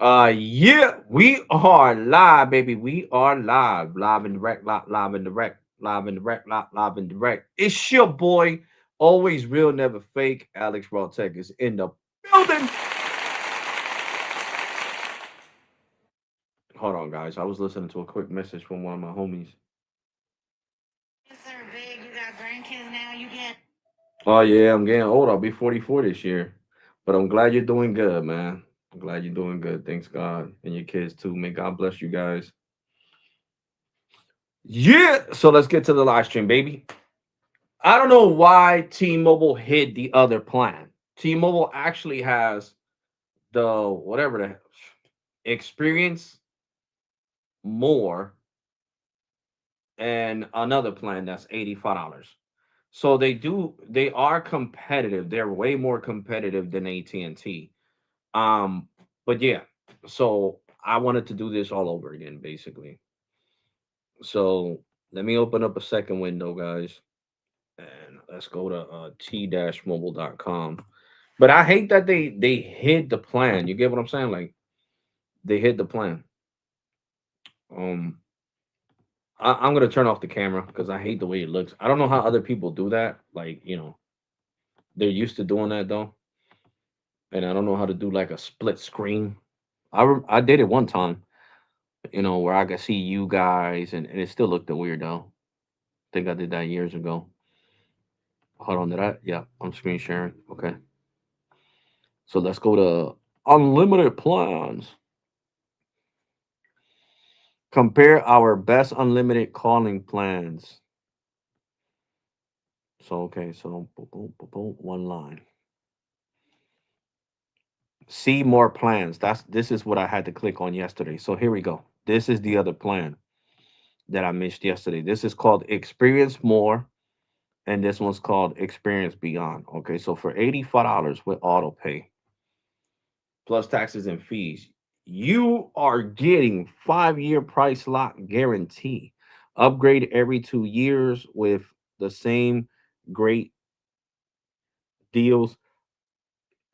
Yeah, we are live, baby. We are live, live and direct, live and direct, live and direct, live and direct. It's your boy, always real, never fake. Alex RAwTAlk is in the building. Hold on, guys. I was listening to a quick message from one of my homies. Oh yeah, I'm getting old. I'll be 44 this year, but I'm glad you're doing good, man. I'm glad you're doing good. Thanks God and your kids too. May God bless you guys. Yeah. So let's get to the live stream, baby. I don't know why T-Mobile hid the other plan. T-Mobile actually has the whatever the experience more and another plan that's $85. So they are competitive. They're way more competitive than AT&T. Um, but yeah, so I wanted to do this all over again, basically. So let me open up a second window, guys, and let's go to t-mobile.com. But I hate that they hid the plan. You get what I'm saying? Like they hid the plan. Um, I'm gonna turn off the camera because I hate the way it looks. I don't know how other people do that. Like they're used to doing that though, and I don't know how to do like a split screen. I did it one time, where I could see you guys, and it still looked weird though. I think I did that years ago. Hold on, did I? Yeah, I'm screen sharing. Okay, so let's go to unlimited plans. Compare our best unlimited calling plans. So okay, so boom, boom, boom, boom, one line. See more plans. This is what I had to click on yesterday. So here we go. This is the other plan that I missed yesterday. This is called Experience More, and this one's called Experience Beyond. Okay, so for $85 with auto pay plus taxes and fees, you are getting 5-year price lock guarantee. Upgrade every 2 years with the same great deals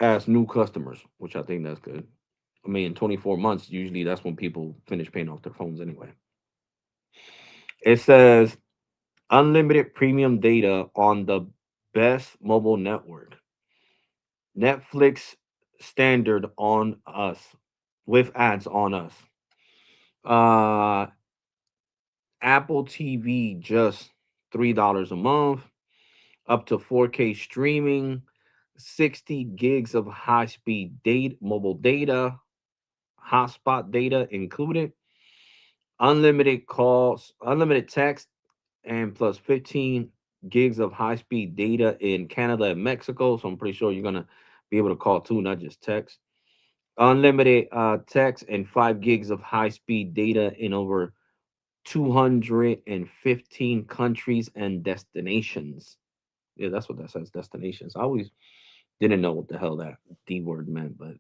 as new customers, which I think that's good. I mean, in 24 months, usually that's when people finish paying off their phones anyway. It says unlimited premium data on the best mobile network. Netflix standard on us with ads on us. Uh Apple TV just $3 a month, up to 4K streaming, 60 gigs of high-speed data, mobile data, hotspot data included, unlimited calls, unlimited text, and plus 15 gigs of high speed data in Canada and Mexico. So I'm pretty sure you're going to be able to call too, not just text. Unlimited text and 5 gigs of high speed data in over 215 countries and destinations. Yeah, that's what that says, destinations. I always didn't know what the hell that D word meant, but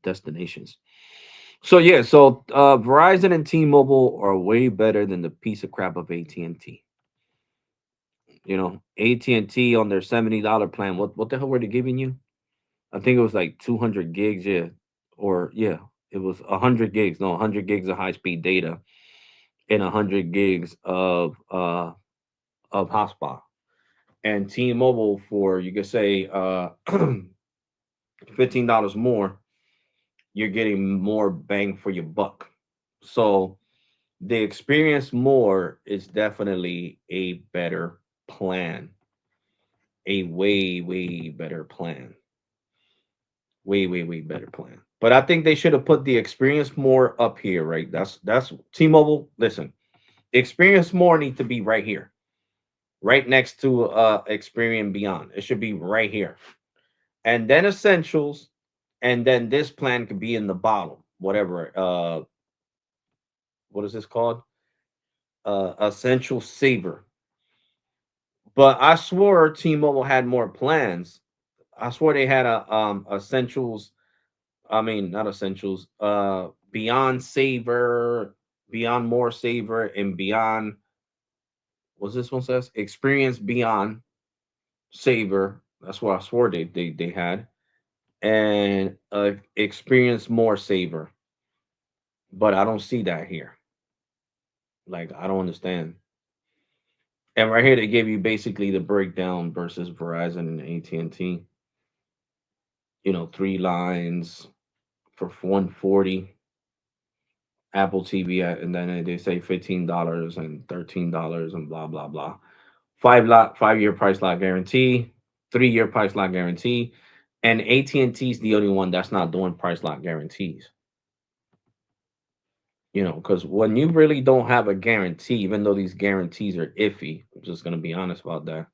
destinations. So yeah, so Verizon and T-Mobile are way better than the piece of crap of AT&T. AT&T on their $70 plan. What the hell were they giving you? I think it was like 200 gigs, yeah, or yeah, it was 100 gigs. No, 100 gigs of high speed data and 100 gigs of hotspot. And T-Mobile for you could say $15 more, you're getting more bang for your buck. So the experience more is definitely a better plan, a way better plan, way better plan. But I think they should have put the experience more up here, right? That's T-Mobile. Listen, experience more needs to be right here, right next to experience beyond. It should be right here, and then essentials, and then this plan could be in the bottom, whatever. What is this called? Essential saver. But I swore T-Mobile had more plans. I swore they had a essentials. I mean, not essentials. Beyond saver, beyond more saver, and beyond. What's this one says? Experience beyond saver. That's what I swore they had. and experience more saver. But I don't see that here. Like I don't understand. And right here they give you basically the breakdown versus Verizon and AT&T. You know, three lines for 140 Apple TV, and then they say $15 and $13 and blah blah blah. 5 year price lock guarantee, 3 year price lock guarantee, and AT&T is the only one that's not doing price lock guarantees. You know, because when you really don't have a guarantee, even though these guarantees are iffy, I'm just gonna be honest about that.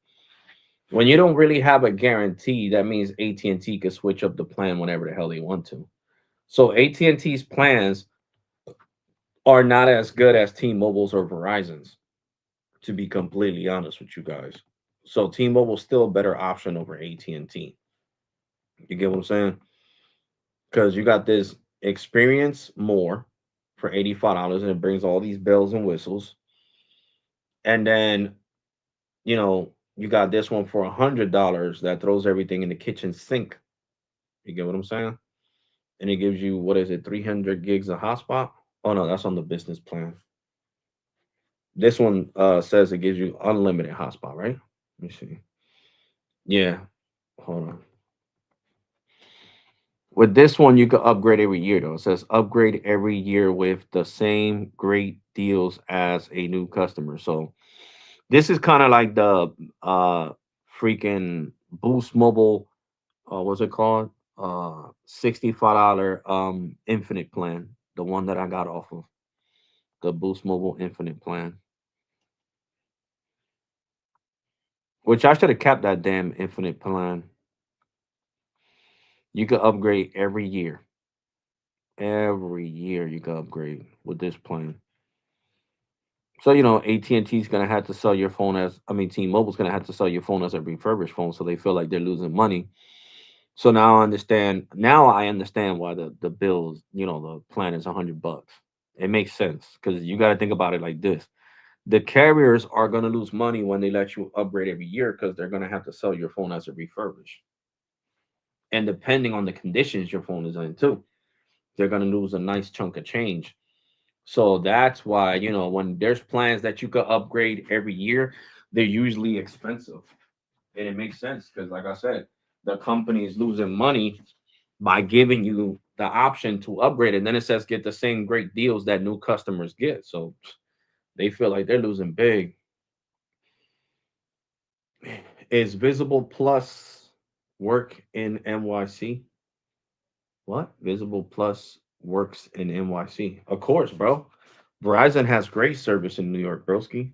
When you don't really have a guarantee, that means AT&T can switch up the plan whenever the hell they want to. So AT&T's plans are not as good as T-Mobile's or Verizon's, to be completely honest with you guys. So T-Mobile's still a better option over AT&T. You get what I'm saying? Because you got this experience more for $85 and it brings all these bells and whistles. And then, you got this one for $100 that throws everything in the kitchen sink. You get what I'm saying? And it gives you, what is it, 300 gigs of hotspot? Oh no, that's on the business plan. This one says it gives you unlimited hotspot, right? Let me see. Yeah, hold on. With this one, you can upgrade every year, though. It says upgrade every year with the same great deals as a new customer. So this is kind of like the uh freaking Boost Mobile. What's it called? $65 infinite plan. The one that I got off of the Boost Mobile infinite plan, which I should have kept that damn infinite plan. You can upgrade every year. Every year you can upgrade with this plan. So AT&T is gonna have to sell your phone as I mean T-Mobile's gonna have to sell your phone as a refurbished phone, so they feel like they're losing money. So now I understand. Now I understand why the bills, the plan is $100. It makes sense because you got to think about it like this: the carriers are gonna lose money when they let you upgrade every year because they're gonna have to sell your phone as a refurbished, and depending on the conditions your phone is in too, they're gonna lose a nice chunk of change. So that's why, when there's plans that you could upgrade every year, they're usually expensive. And it makes sense because, like I said, the company is losing money by giving you the option to upgrade. And then it says get the same great deals that new customers get. So they feel like they're losing big. Is Visible Plus work in NYC? What? Visible Plus works in NYC. Of course, bro. Verizon has great service in New York, broski.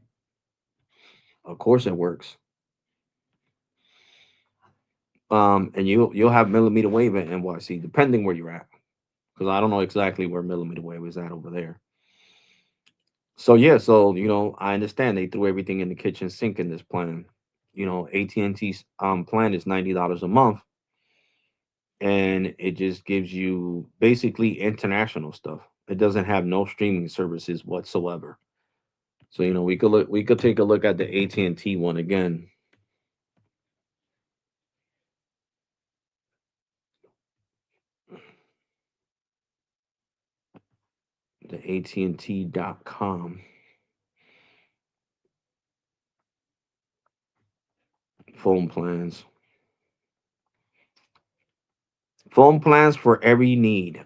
Of course it works. And you'll have millimeter wave in NYC, depending where you're at. Because I don't know exactly where millimeter wave is at over there. So yeah, so I understand they threw everything in the kitchen sink in this plan. AT&T's plan is $90 a month, and it just gives you basically international stuff. It doesn't have no streaming services whatsoever. So we could take a look at the AT&T one again. The AT&T.com phone plans. Phone plans for every need.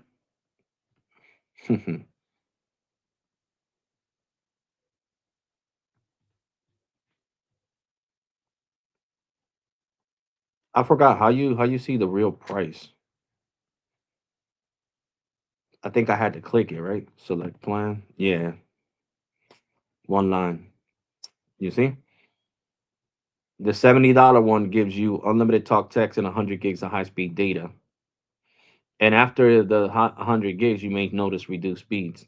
I forgot how you see the real price. I think I had to click it, right? Select plan. Yeah, one line. You see? The $70 one gives you unlimited talk, text, and 100 gigs of high speed data. And after the 100 gigs, you may notice reduced speeds.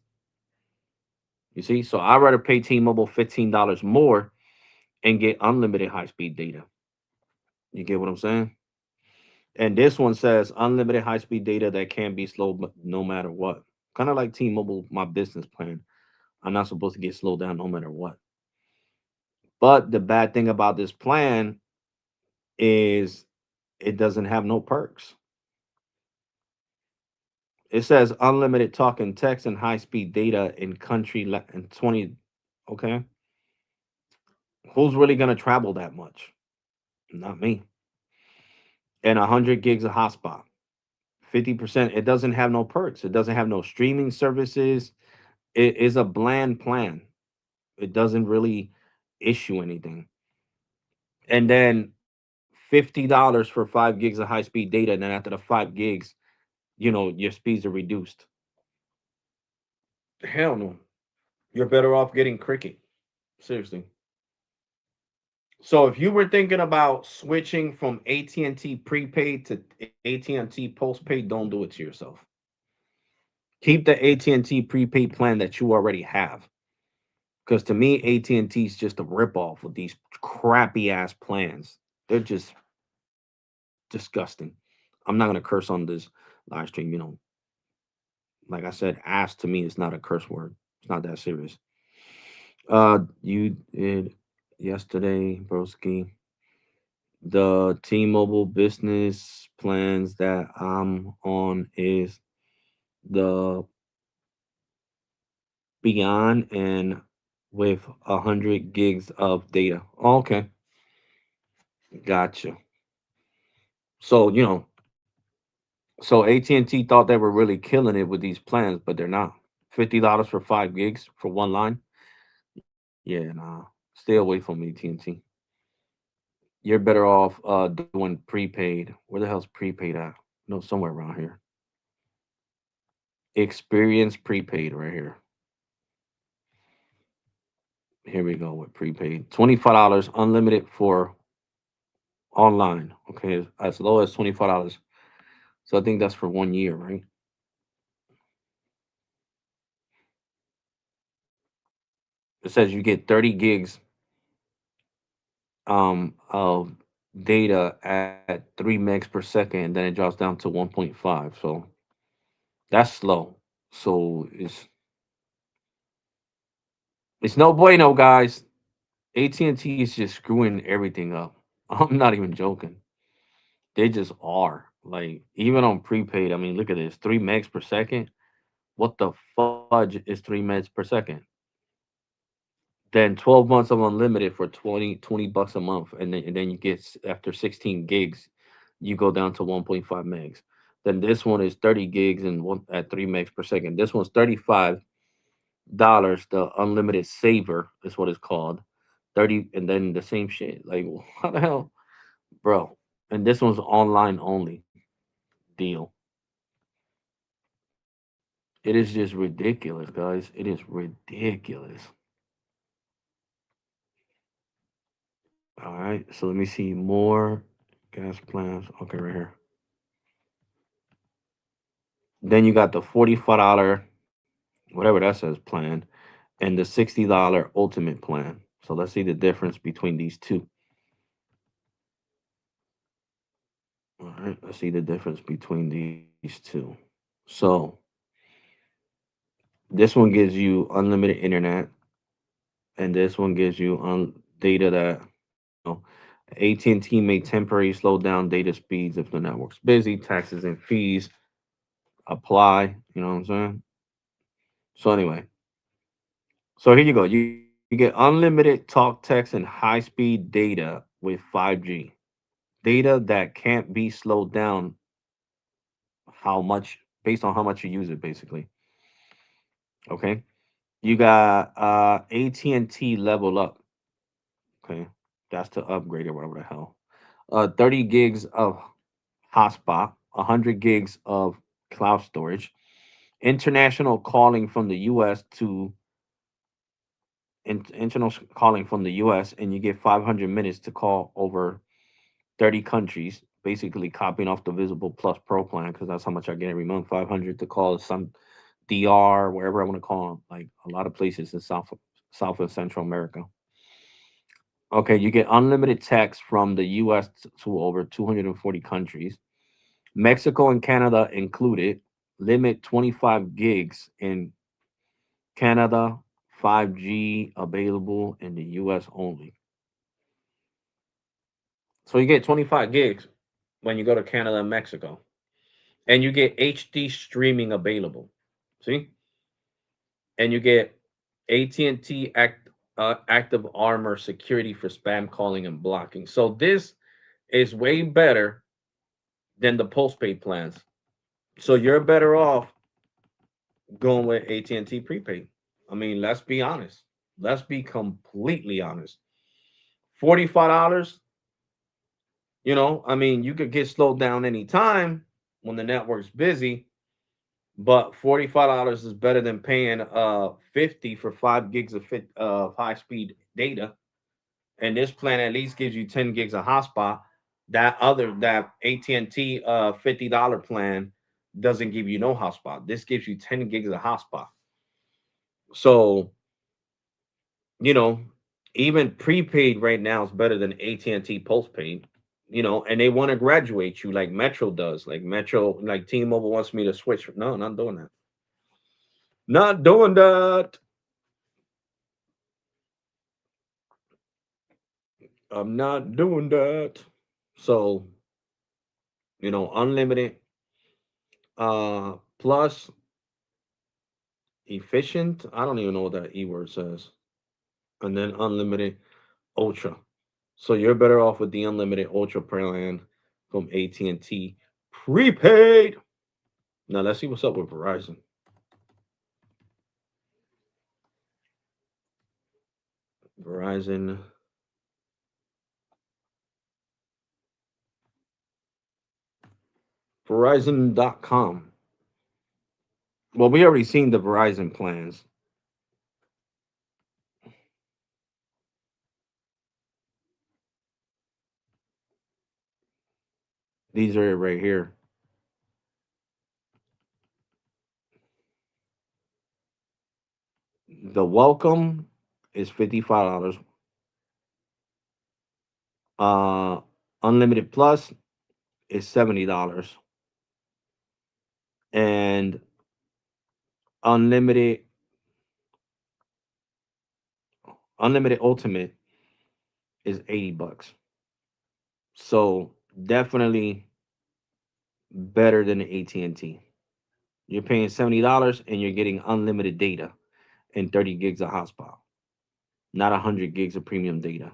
You see? So I'd rather pay T-Mobile $15 more and get unlimited high speed data. You get what I'm saying? And this one says unlimited high speed data that can be slow no matter what. Kind of like T-Mobile, my business plan. I'm not supposed to get slowed down no matter what. But the bad thing about this plan is it doesn't have no perks. It says unlimited talk and text and high speed data in in 20. Okay. Who's really going to travel that much? Not me. And 100 gigs of hotspot. 50%. It doesn't have no perks. It doesn't have no streaming services. It is a bland plan. It doesn't really issue anything. And then $50 for 5 gigs of high speed data. And then after the 5 gigs, your speeds are reduced. Hell no. You're better off getting Cricket. Seriously. So if you were thinking about switching from AT&T prepaid to AT&T postpaid, don't do it to yourself. Keep the AT&T prepaid plan that you already have. Because to me, AT&T is just a ripoff of these crappy ass plans. They're just disgusting. I'm not gonna curse on this live stream. Like I said, ass to me is not a curse word. It's not that serious. You did yesterday, broski. The T-Mobile business plans that I'm on is the Beyond and with 100 gigs of data. Okay, gotcha. So so AT&T thought they were really killing it with these plans, but they're not. $50 for 5 gigs for one line. Yeah, nah. Stay away from AT&T. You're better off doing prepaid. Where the hell's prepaid at? No, somewhere around here. Experience prepaid right here. Here we go with prepaid. $25 unlimited for online. Okay, as low as $25. So I think that's for 1 year, right? It says you get 30 gigs of data at 3 megs per second, then it drops down to 1.5. So that's slow. So it's no bueno, guys. AT&T is just screwing everything up. I'm not even joking. They just are. Like even on prepaid, I mean, look at this, 3 megs per second. What the fudge is 3 megs per second? Then 12 months of unlimited for 20 bucks a month, and then you get after 16 gigs, you go down to 1.5 megs. Then this one is 30 gigs and one at 3 megs per second. This one's $35. The unlimited saver is what it's called. 30, and then the same shit. Like how the hell, bro? And this one's online only deal. It is just ridiculous, guys. It is ridiculous. All right, so let me see more gas plans. Okay, right here. Then you got the $45, whatever that says, plan, and the $60 ultimate plan. So let's see the difference between these two. All right, let's see the difference between these two. So this one gives you unlimited internet, and this one gives you data that AT&T may temporarily slow down data speeds if the network's busy. Taxes and fees apply. You know what I'm saying? So anyway, so here you go. You get unlimited talk, text, and high speed data with 5G. Data that can't be slowed down how much based on how much you use it, basically. Okay. You got AT&T level up. Okay. That's to upgrade or whatever the hell. 30 gigs of hotspot, 100 gigs of cloud storage, international calling from the US to international calling from the US, and you get 500 minutes to call over 30 countries, basically copying off the Visible Plus Pro plan because that's how much I get every month. 500 to call some DR, wherever I want to call them, like a lot of places in South and Central America. Okay, you get unlimited text from the US to over 240 countries. Mexico and Canada included. Limit 25 gigs in Canada, 5G available in the US only. So you get 25 gigs when you go to Canada and Mexico. and you get HD streaming available. See, and you get AT&T Active Armor security for spam calling and blocking. So this is way better than the postpaid plans. So you're better off going with AT&T prepaid. I mean, let's be honest. Let's be completely honest. $45, I mean, you could get slowed down anytime when the network's busy, but $45 is better than paying 50 for 5 gigs of high speed data. And this plan at least gives you 10 gigs of hotspot. That AT&T $50 plan doesn't give you no hotspot. This gives you 10 gigs of hotspot. So, you know, even prepaid right now is better than AT&T postpaid. And they want to graduate you like Metro does. Like Metro, like T-Mobile wants me to switch. No, not doing that. Not doing that. I'm not doing that. So, unlimited plus efficient. I don't even know what that E word says. And then unlimited ultra. So you're better off with the unlimited ultra plan from AT&T prepaid. Now let's see what's up with Verizon. Verizon. Verizon.com. Well, we already seen the Verizon plans. These are right here. The welcome is $55. Uh, Unlimited Plus is $70, and unlimited unlimited ultimate is $80. So definitely better than the AT&T. You're paying $70 and you're getting unlimited data and 30 gigs of hotspot, not 100 gigs of premium data.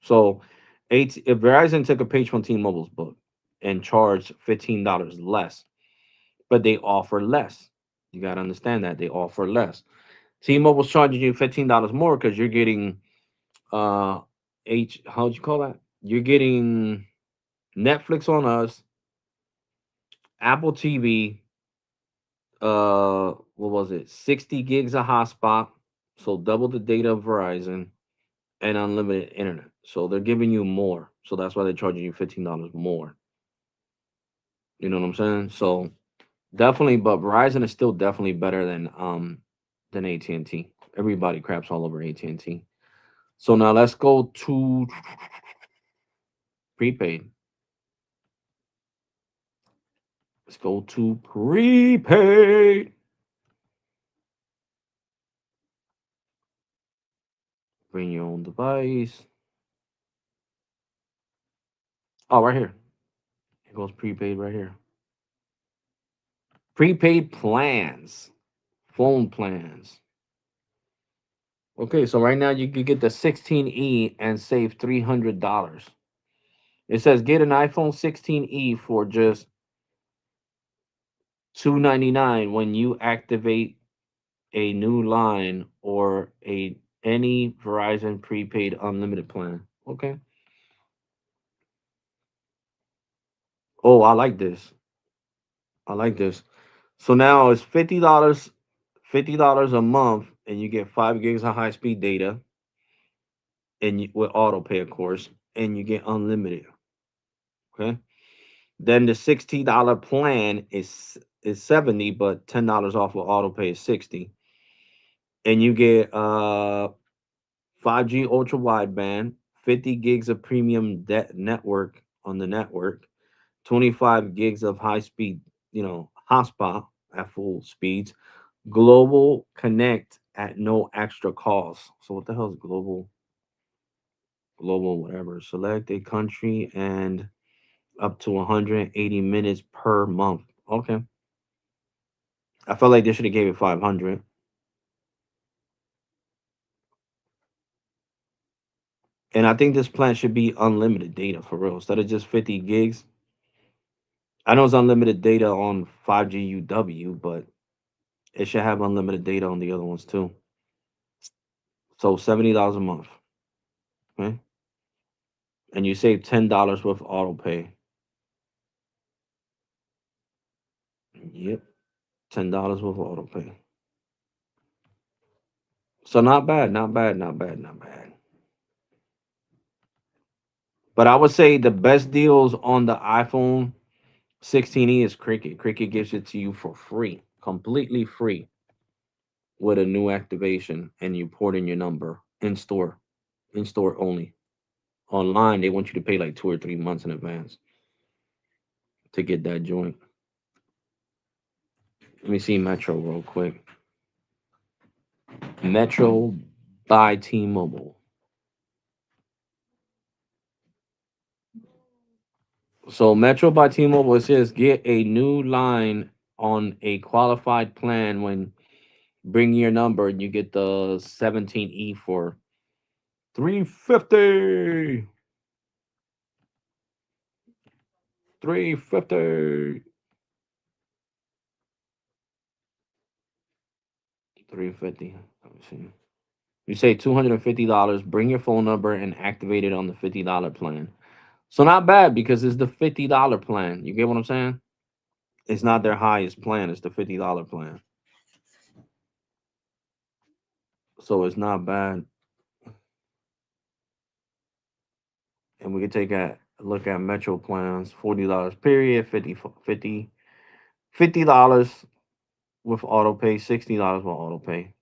So, if Verizon took a page from T-Mobile's book and charged $15 less, but they offer less. You got to understand that they offer less. T-Mobile's charging you $15 more because you're getting uh how'd you call that? You're getting Netflix on us, Apple TV, what was it? 60 gigs of hotspot, so double the data of Verizon, and unlimited internet. So they're giving you more. So that's why they're charging you $15 more. You know what I'm saying? So definitely, but Verizon is still definitely better than AT&T. Everybody craps all over AT&T. So now let's go to prepaid. Let's go to prepaid. Bring your own device. Oh, right here. It goes prepaid right here. Prepaid plans, phone plans. Okay, so right now you could get the 16E and save $300. It says get an iPhone 16E for just $299 when you activate a new line or a any Verizon prepaid unlimited plan. Okay. Oh, I like this. I like this. So now it's $50 a month, and you get 5 gigs of high speed data, and with auto pay, of course, and you get unlimited. Okay. Then the $60 plan is 70, but $10 off with auto pay is 60, and you get 5G ultra wideband, 50 gigs of premium network on the network, 25 gigs of high speed, hotspot at full speeds, global connect at no extra cost. So what the hell is global whatever? Select a country and up to 180 minutes per month. Okay. I felt like they should have gave it 500. And I think this plan should be unlimited data for real. Instead of just 50 gigs. I know it's unlimited data on 5G UW, but it should have unlimited data on the other ones too. So $70 a month. Okay. And you save $10 with auto pay. Yep. $10 with auto pay. So not bad, not bad, not bad, not bad. But I would say the best deals on the iPhone 16e is Cricket. Cricket gives it to you for free, completely free, with a new activation, and you port in your number in store only. Online, they want you to pay like 2 or 3 months in advance to get that joint. Let me see Metro real quick. Metro by T-Mobile. So Metro by T-Mobile, it says get a new line on a qualified plan when bring your number and you get the 17E for 350. 350. 350. Let me see. You say $250, bring your phone number and activate it on the $50 plan. So not bad because it's the $50 plan. You get what I'm saying? It's not their highest plan, it's the $50 plan. So it's not bad. And we can take a look at Metro plans, $40 period, 50 dollars with auto pay, $60 with auto pay.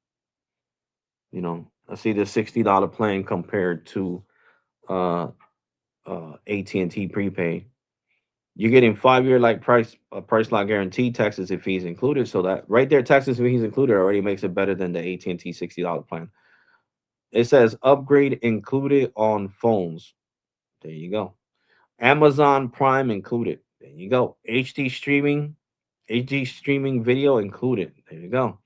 I see the $60 plan compared to uh AT&T prepaid. You're getting 5 year like price lock guarantee, taxes and fees included. So that right there, taxes and fees included already makes it better than the AT&T $60 plan. It says upgrade included on phones. There you go. Amazon Prime included. There you go. HD streaming video included. There you go.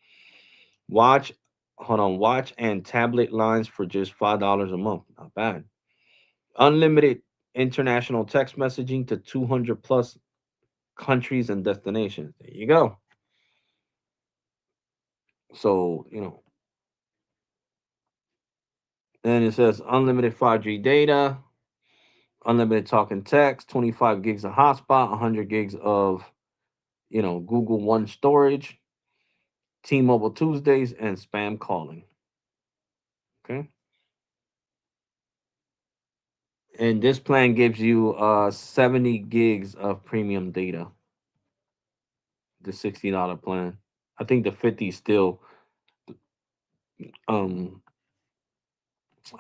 Watch, hold on, watch and tablet lines for just $5 a month. Not bad. Unlimited international text messaging to 200 plus countries and destinations. There you go. So, then it says unlimited 5G data, unlimited talk and text, 25 gigs of hotspot, 100 gigs of, Google One storage, T-Mobile Tuesdays, and spam calling. Okay. And this plan gives you 70 gigs of premium data, the $60 plan. I think the 50 still um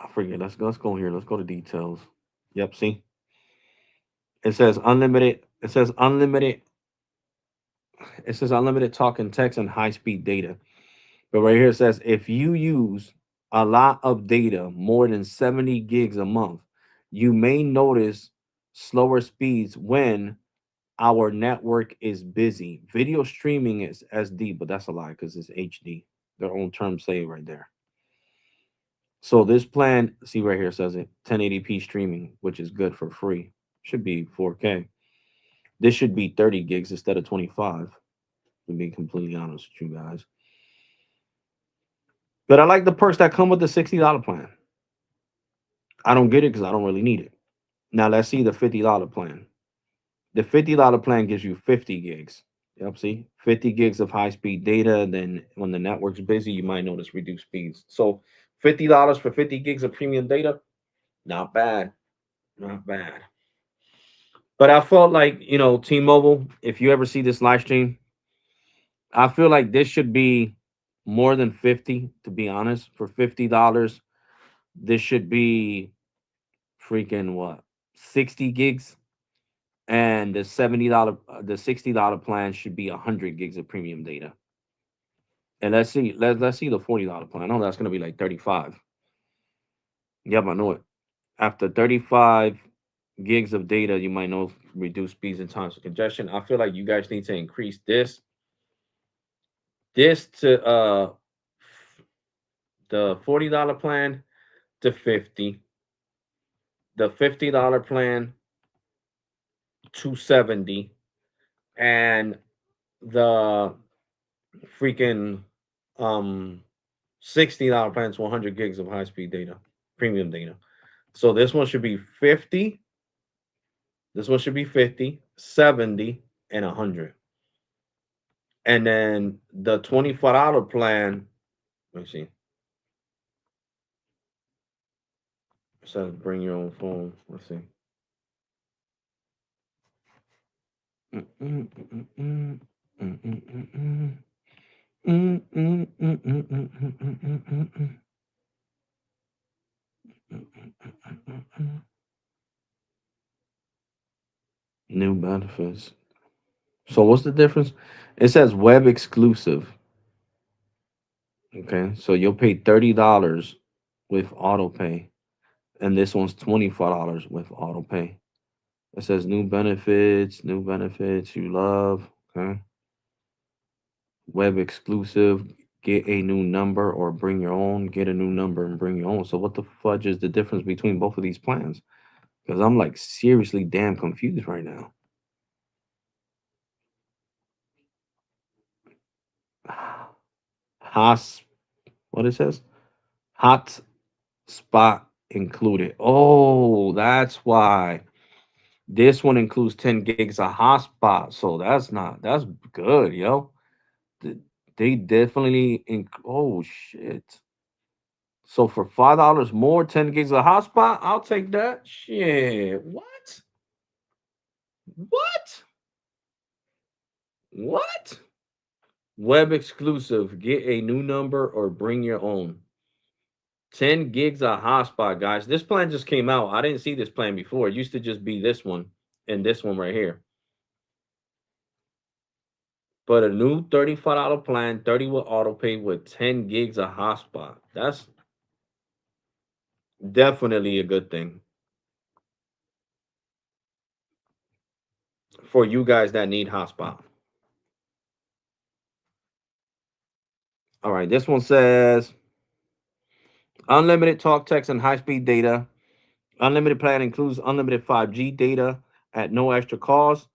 I forget. Let's go here. Let's go to details. Yep, see? It says unlimited talk and text and high speed data. But right here it says if you use a lot of data, more than 70 gigs a month, you may notice slower speeds when our network is busy. Video streaming is SD, but that's a lie because it's HD. Their own terms say it right there. So this plan, see right here says it 1080p streaming, which is good for free. Should be 4K. This should be 30 gigs instead of 25, to be completely honest with you guys. But I like the perks that come with the $60 plan. I don't get it because I don't really need it. Now let's see the $50 plan. The $50 plan gives you 50 gigs. Yep, see? 50 gigs of high speed data. Then when the network's busy, you might notice reduced speeds. So $50 for 50 gigs of premium data, not bad. Not bad. But I felt like, T-Mobile, if you ever see this live stream, I feel like this should be more than 50, to be honest. For $50, this should be freaking what? 60 gigs. And the $60 plan should be 100 gigs of premium data. And let's see the $40 plan. I know that's gonna be like 35. Yep, I know it. After 35, gigs of data. You might know reduce speeds and times of congestion. I feel like you guys need to increase this to the $40 plan to 50, the $50 plan to 70, and the freaking um $60 plan to 100 gigs of high speed data, premium data. So this one should be 50, this one should be 50, 70, and 100. And then the $24 plan, let me see. It says bring your own phone. Let's see. New benefits. So what's the difference? It says web exclusive. Okay, so you'll pay $30 with auto pay, and this one's $25 with auto pay. It says new benefits you love. Okay, web exclusive. Get a new number or bring your own. Get a new number and bring your own. So what the fudge is the difference between both of these plans? Because I'm like seriously damn confused right now. Hot, what it says? Hot spot included. Oh, that's why. This one includes 10 gigs of hotspot. So that's good, yo. Th- They definitely oh shit. So for $5 more, 10 gigs of hotspot, I'll take that. Shit. What? What? What? Web exclusive. Get a new number or bring your own. 10 gigs of hotspot, guys. This plan just came out. I didn't see this plan before. It used to just be this one and this one right here. But a new $35 plan, 30 with auto pay with 10 gigs of hotspot. That's definitely a good thing for you guys that need hotspot. All right, this one says unlimited talk, text, and high speed data. Unlimited plan includes unlimited 5G data at no extra cost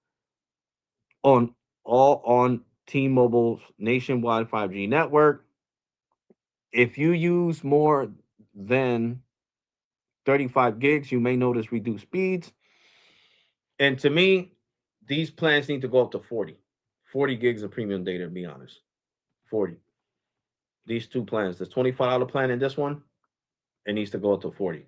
on all on T-Mobile's nationwide 5G network. If you use more than 35 gigs, you may notice reduced speeds. And to me, these plans need to go up to 40. 40 gigs of premium data, to be honest. 40. These two plans, this $25 plan and this one, it needs to go up to 40.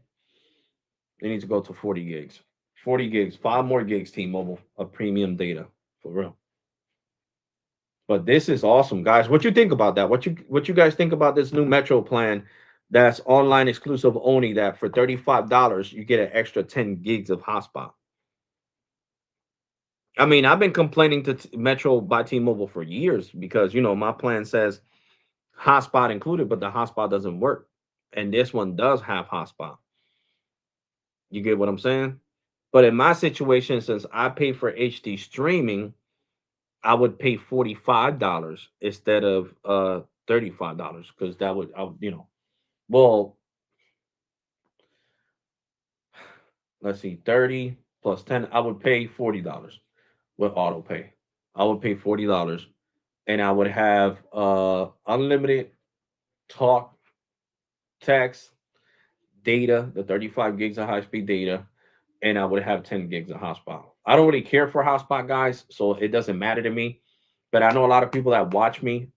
It needs to go to 40 gigs. 40 gigs, five more gigs, T-Mobile, of premium data. For real. But this is awesome, guys. What you think about that? What you guys think about this new Metro plan that's online exclusive only that for $35 you get an extra 10 gigs of hotspot? I mean, I've been complaining to Metro by T-Mobile for years because my plan says hotspot included, but the hotspot doesn't work, and this one does have hotspot. You get what I'm saying? But in my situation, since I pay for HD streaming, I would pay $45 instead of $35 because that would well, let's see, 30 plus 10, I would pay $40 with auto pay. I would pay $40 and I would have unlimited talk, text, data, the 35 gigs of high speed data, and I would have 10 gigs of hotspot. I don't really care for hotspot, guys, so it doesn't matter to me. But I know a lot of people that watch me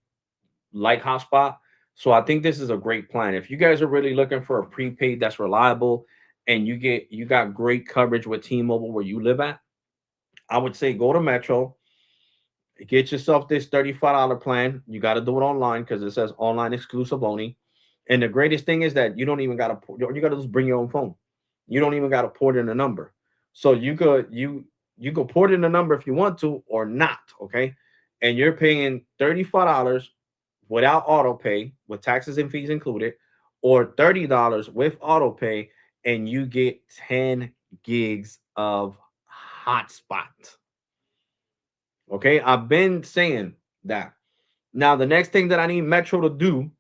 like hotspot. So I think this is a great plan. If you guys are really looking for a prepaid that's reliable and you got great coverage with T-Mobile where you live at, I would say go to Metro, get yourself this $35 plan. You got to do it online because it says online exclusive only. And the greatest thing is that you don't even got to you got to just bring your own phone. You don't even got to port in a number. So you could port in a number if you want to or not, okay? And you're paying $35 without auto pay with taxes and fees included or $30 with auto pay and you get 10 gigs of hotspot. Okay, I've been saying that. Now, the next thing that I need Metro to do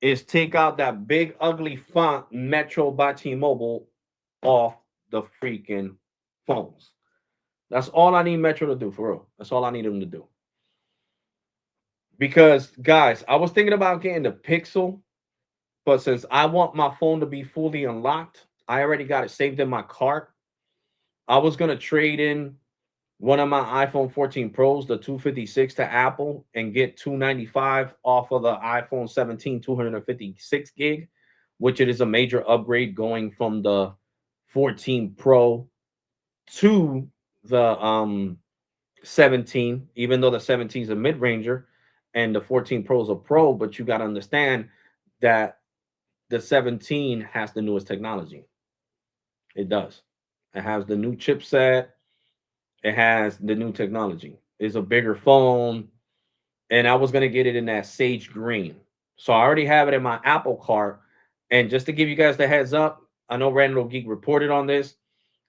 is take out that big ugly font Metro by T-Mobile off the freaking phones. That's all I need Metro to do, for real. That's all I need them to do. Because guys, I was thinking about getting the Pixel, but since I want my phone to be fully unlocked, I already got it saved in my cart. I was gonna trade in one of my iPhone 14 Pros, the 256, to Apple and get 295 off of the iPhone 17 256 gig, which it is a major upgrade going from the 14 Pro to the 17, even though the 17 is a mid-ranger and the 14 Pro is a pro, but you got to understand that the 17 has the newest technology. It does. It has the new chipset. It has the new technology. It's a bigger phone, and I was gonna get it in that sage green. So I already have it in my Apple cart. And just to give you guys the heads up, I know Randall Geek reported on this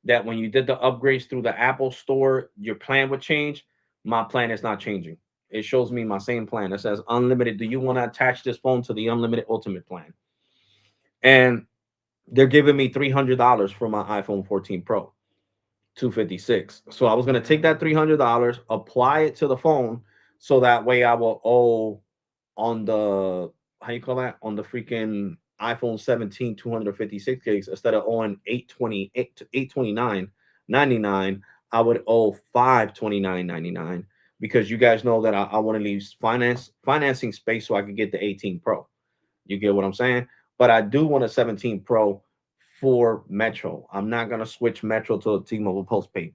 that when you did the upgrades through the Apple store, your plan would change. My plan is not changing. It shows me my same plan. It says unlimited. Do you want to attach this phone to the unlimited ultimate plan? And they're giving me $300 for my iPhone 14 Pro 256. So I was going to take that $300, apply it to the phone, so that way I will owe on the, how you call that, on the freaking iPhone 17 256 gigs, instead of owing 828 to 829.99, I would owe 529.99, because you guys know that I want to leave financing space so I can get the 18 Pro. You get what I'm saying? But I do want a 17 Pro for Metro. I'm not gonna switch Metro to a T-Mobile postpaid.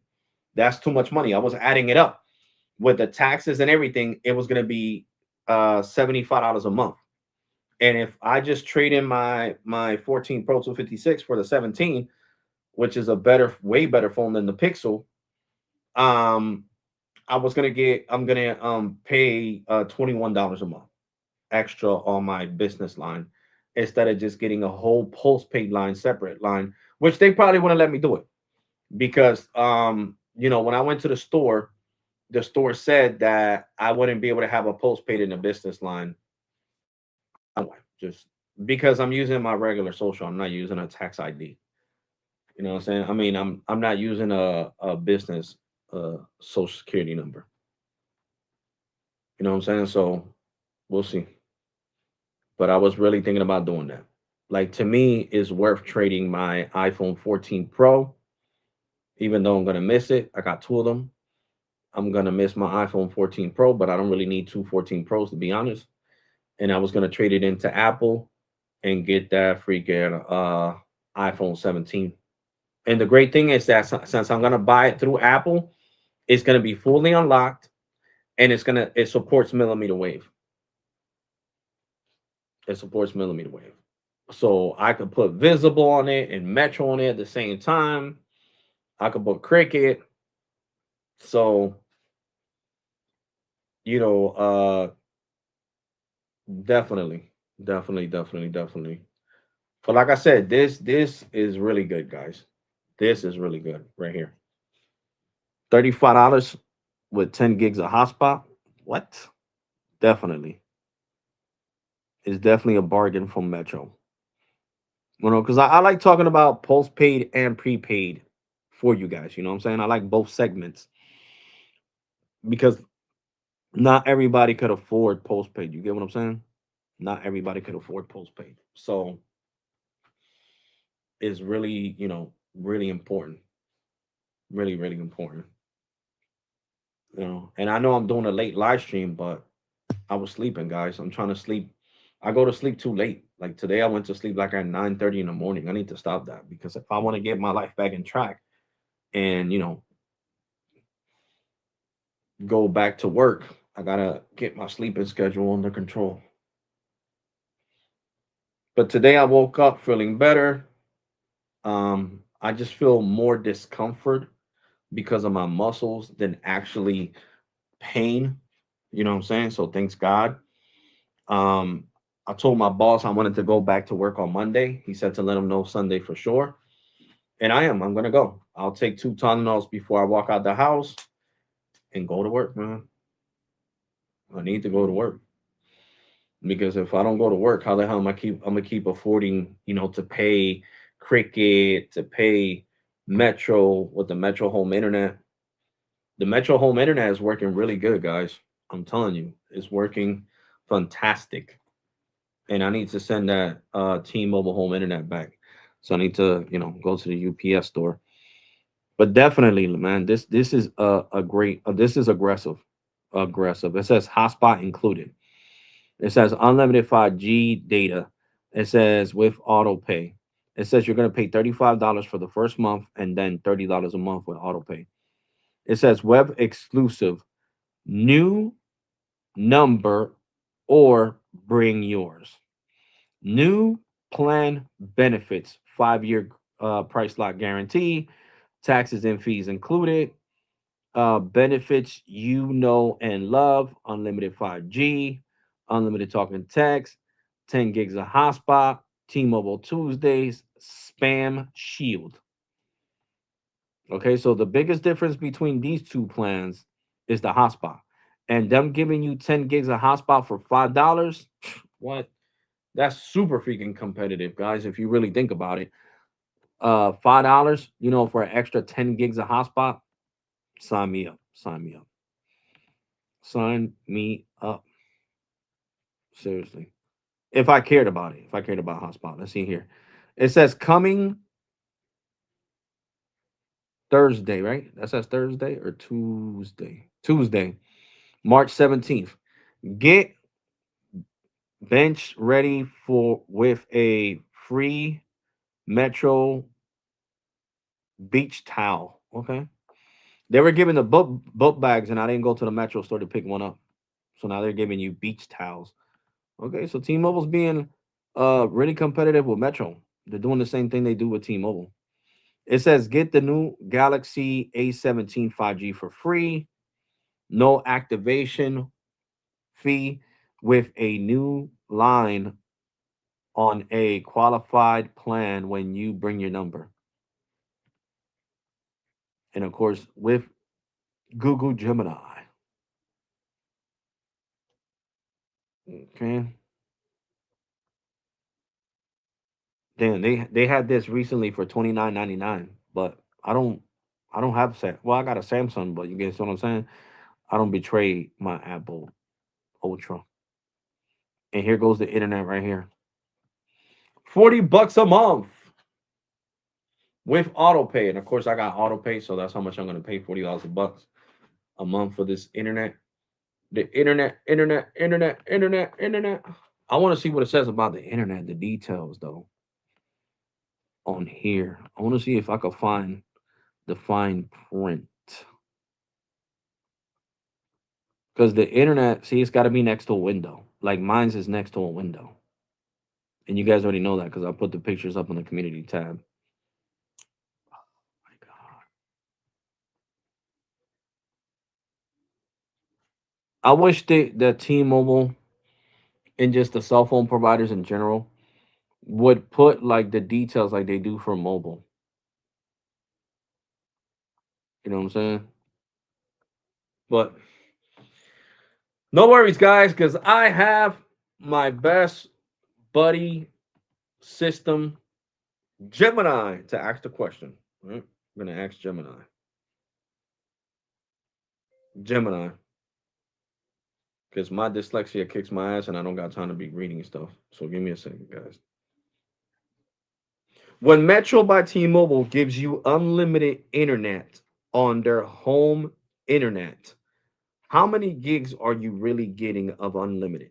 That's too much money. I was adding it up with the taxes and everything. It was gonna be $75 a month. And if I just trade in my 14 Pro 256 for the 17, which is a better, way better phone than the Pixel, um, I'm gonna pay $21 a month extra on my business line, instead of just getting a whole postpaid line, separate line, which they probably wouldn't let me do it, because when I went to the store said that I wouldn't be able to have a postpaid in the business line. Just because I'm using my regular social, I'm not using a tax ID. You know what I'm saying? I mean, I'm not using a business social security number. You know what I'm saying? So we'll see. But I was really thinking about doing that. Like, to me, it's worth trading my iPhone 14 Pro, even though I'm gonna miss it. I got two of them. I'm gonna miss my iPhone 14 Pro, but I don't really need two 14 Pros, to be honest. And I was gonna trade it into Apple and get that freaking iPhone 17. And the great thing is that since I'm gonna buy it through Apple, it's gonna be fully unlocked, and it supports millimeter wave. It supports millimeter wave. So I could put Visible on it and Metro on it at the same time. I could put Cricket. So, you know, definitely, definitely. But like I said, this is really good, guys. This is really good right here. $35 with 10 gigs of hotspot. What? Definitely. It's definitely a bargain from Metro. Because I like talking about postpaid and prepaid for you guys. You know what I'm saying? I like both segments, because not everybody could afford postpaid. You get what I'm saying? Not everybody could afford postpaid. So it's really, really important. Really, really important. And I know I'm doing a late live stream, but I was sleeping, guys. I'm trying to sleep. I go to sleep too late. Like today, I went to sleep like at 9:30 in the morning. I need to stop that, because if I want to get my life back in track and go back to work, I gotta get my sleeping schedule under control. But today, I woke up feeling better. I just feel more discomfort because of my muscles than actually pain. You know what I'm saying? So thanks God. Um, I told my boss I wanted to go back to work on Monday. He said to let him know Sunday for sure. And I'm gonna go. I'll take 2 Tylenols before I walk out the house and go to work, man. I need to go to work because if I don't go to work, how the hell I'm gonna keep affording, to pay Cricket, to pay Metro with the Metro Home Internet. The Metro Home Internet is working really good, guys. I'm telling you, it's working fantastic. And I need to send that T-Mobile Home Internet back. So I need to, go to the UPS store. But definitely, man, this is a great. This is aggressive, aggressive. It says hotspot included. It says unlimited 5G data. It says with auto pay. It says you're gonna pay $35 for the first month and then $30 a month with auto pay. It says web exclusive, new number or bring yours. New plan benefits, 5-year price lock guarantee, taxes and fees included. Benefits you know and love, unlimited 5G, unlimited talking text, 10 gigs of hotspot, T-Mobile Tuesdays, spam shield. Okay, so the biggest difference between these two plans is the hotspot. And them giving you 10 gigs of hotspot for $5, what? That's super freaking competitive, guys, if you really think about it. $5, for an extra 10 gigs of hotspot, sign me up. Sign me up. Sign me up. Seriously. If I cared about it, if I cared about hotspot. Let's see here. It says coming Thursday, right? That says Thursday or Tuesday. Tuesday, March 17th. Get bench ready for with a free Metro beach towel. Okay. They were giving the book bags, and I didn't go to the Metro store to pick one up. So now they're giving you beach towels. Okay, so T-Mobile's being really competitive with Metro. They're doing the same thing they do with T-Mobile. It says get the new Galaxy A17 5G for free, no activation fee with a new line on a qualified plan when you bring your number. And of course, with Google Gemini. Okay. Damn, they had this recently for 29.99, but I don't have well, I got a Samsung, but you guys know what I'm saying? I don't betray my Apple Ultra. And here goes the internet right here. $40 a month with auto pay. And of course I got auto pay, so that's how much I'm gonna pay, $40 a month for this internet. The internet. I want to see what it says about the internet, the details though, on here. I want to see if I could find the fine print. Because the internet, see, it's got to be next to a window. Like mine's is next to a window. And you guys already know that because I put the pictures up on the community tab. My God. I wish that T-Mobile and just the cell phone providers in general would put like the details like they do for mobile. You know what I'm saying? But no worries, guys, because I have my best buddy system, Gemini, to ask the question. Right? I'm going to ask Gemini. Gemini. Because my dyslexia kicks my ass and I don't got time to be reading stuff. So give me a second, guys. When Metro by T-Mobile gives you unlimited internet on their home internet, how many gigs are you really getting of unlimited?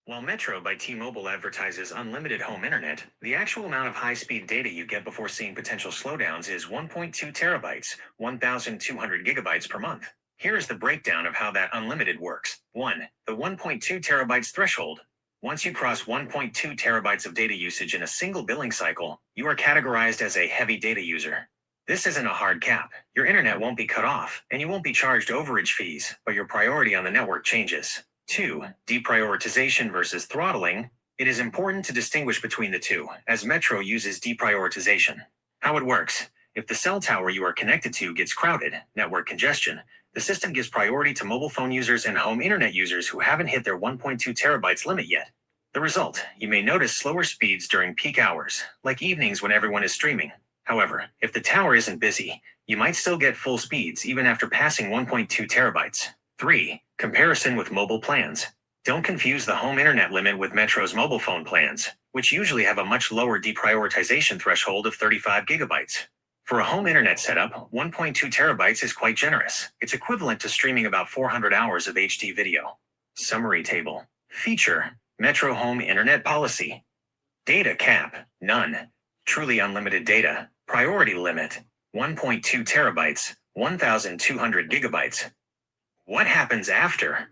While Metro by T-Mobile advertises unlimited home internet, the actual amount of high-speed data you get before seeing potential slowdowns is 1.2 terabytes, 1,200 gigabytes per month. Here is the breakdown of how that unlimited works. 1. The 1.2 terabytes threshold. Once you cross 1.2 terabytes of data usage in a single billing cycle, you are categorized as a heavy data user. This isn't a hard cap. Your internet won't be cut off, and you won't be charged overage fees, but your priority on the network changes. 2. Deprioritization versus throttling. It is important to distinguish between the two, as Metro uses deprioritization. How it works: if the cell tower you are connected to gets crowded, network congestion, the system gives priority to mobile phone users and home internet users who haven't hit their 1.2 terabytes limit yet. The result: you may notice slower speeds during peak hours, like evenings when everyone is streaming. However, if the tower isn't busy, you might still get full speeds even after passing 1.2 terabytes. 3. Comparison with mobile plans. Don't confuse the home internet limit with Metro's mobile phone plans, which usually have a much lower deprioritization threshold of 35 gigabytes. For a home internet setup, 1.2 terabytes is quite generous. It's equivalent to streaming about 400 hours of HD video. Summary table. Feature: Metro Home Internet Policy. Data cap: none. Truly unlimited data. Priority limit: 1.2 terabytes, 1,200 gigabytes. What happens after?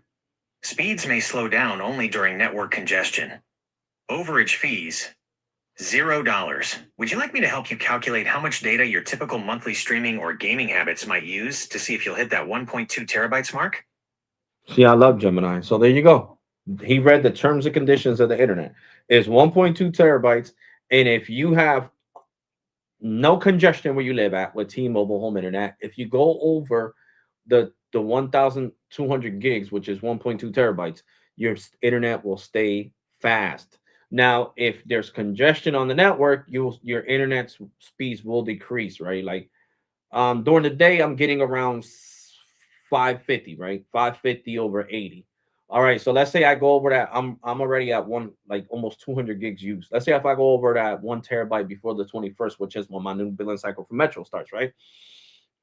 Speeds may slow down only during network congestion. Overage fees: $0. Would you like me to help you calculate how much data your typical monthly streaming or gaming habits might use to see if you'll hit that 1.2 terabytes mark? See, I love Gemini. So there you go. He read the terms and conditions of the internet. It's 1.2 terabytes. And if you have no congestion where you live at with T-Mobile home internet, if you go over the 1,200 gigs, which is 1.2 terabytes, your internet will stay fast. Now, if there's congestion on the network, your internet speeds will decrease, right? Like during the day, I'm getting around 550, right? 550 over 80. All right, so let's say I go over that. I'm already at one, like almost 200 gigs used. Let's say if I go over that 1 terabyte before the 21st, which is when my new billing cycle for Metro starts, right?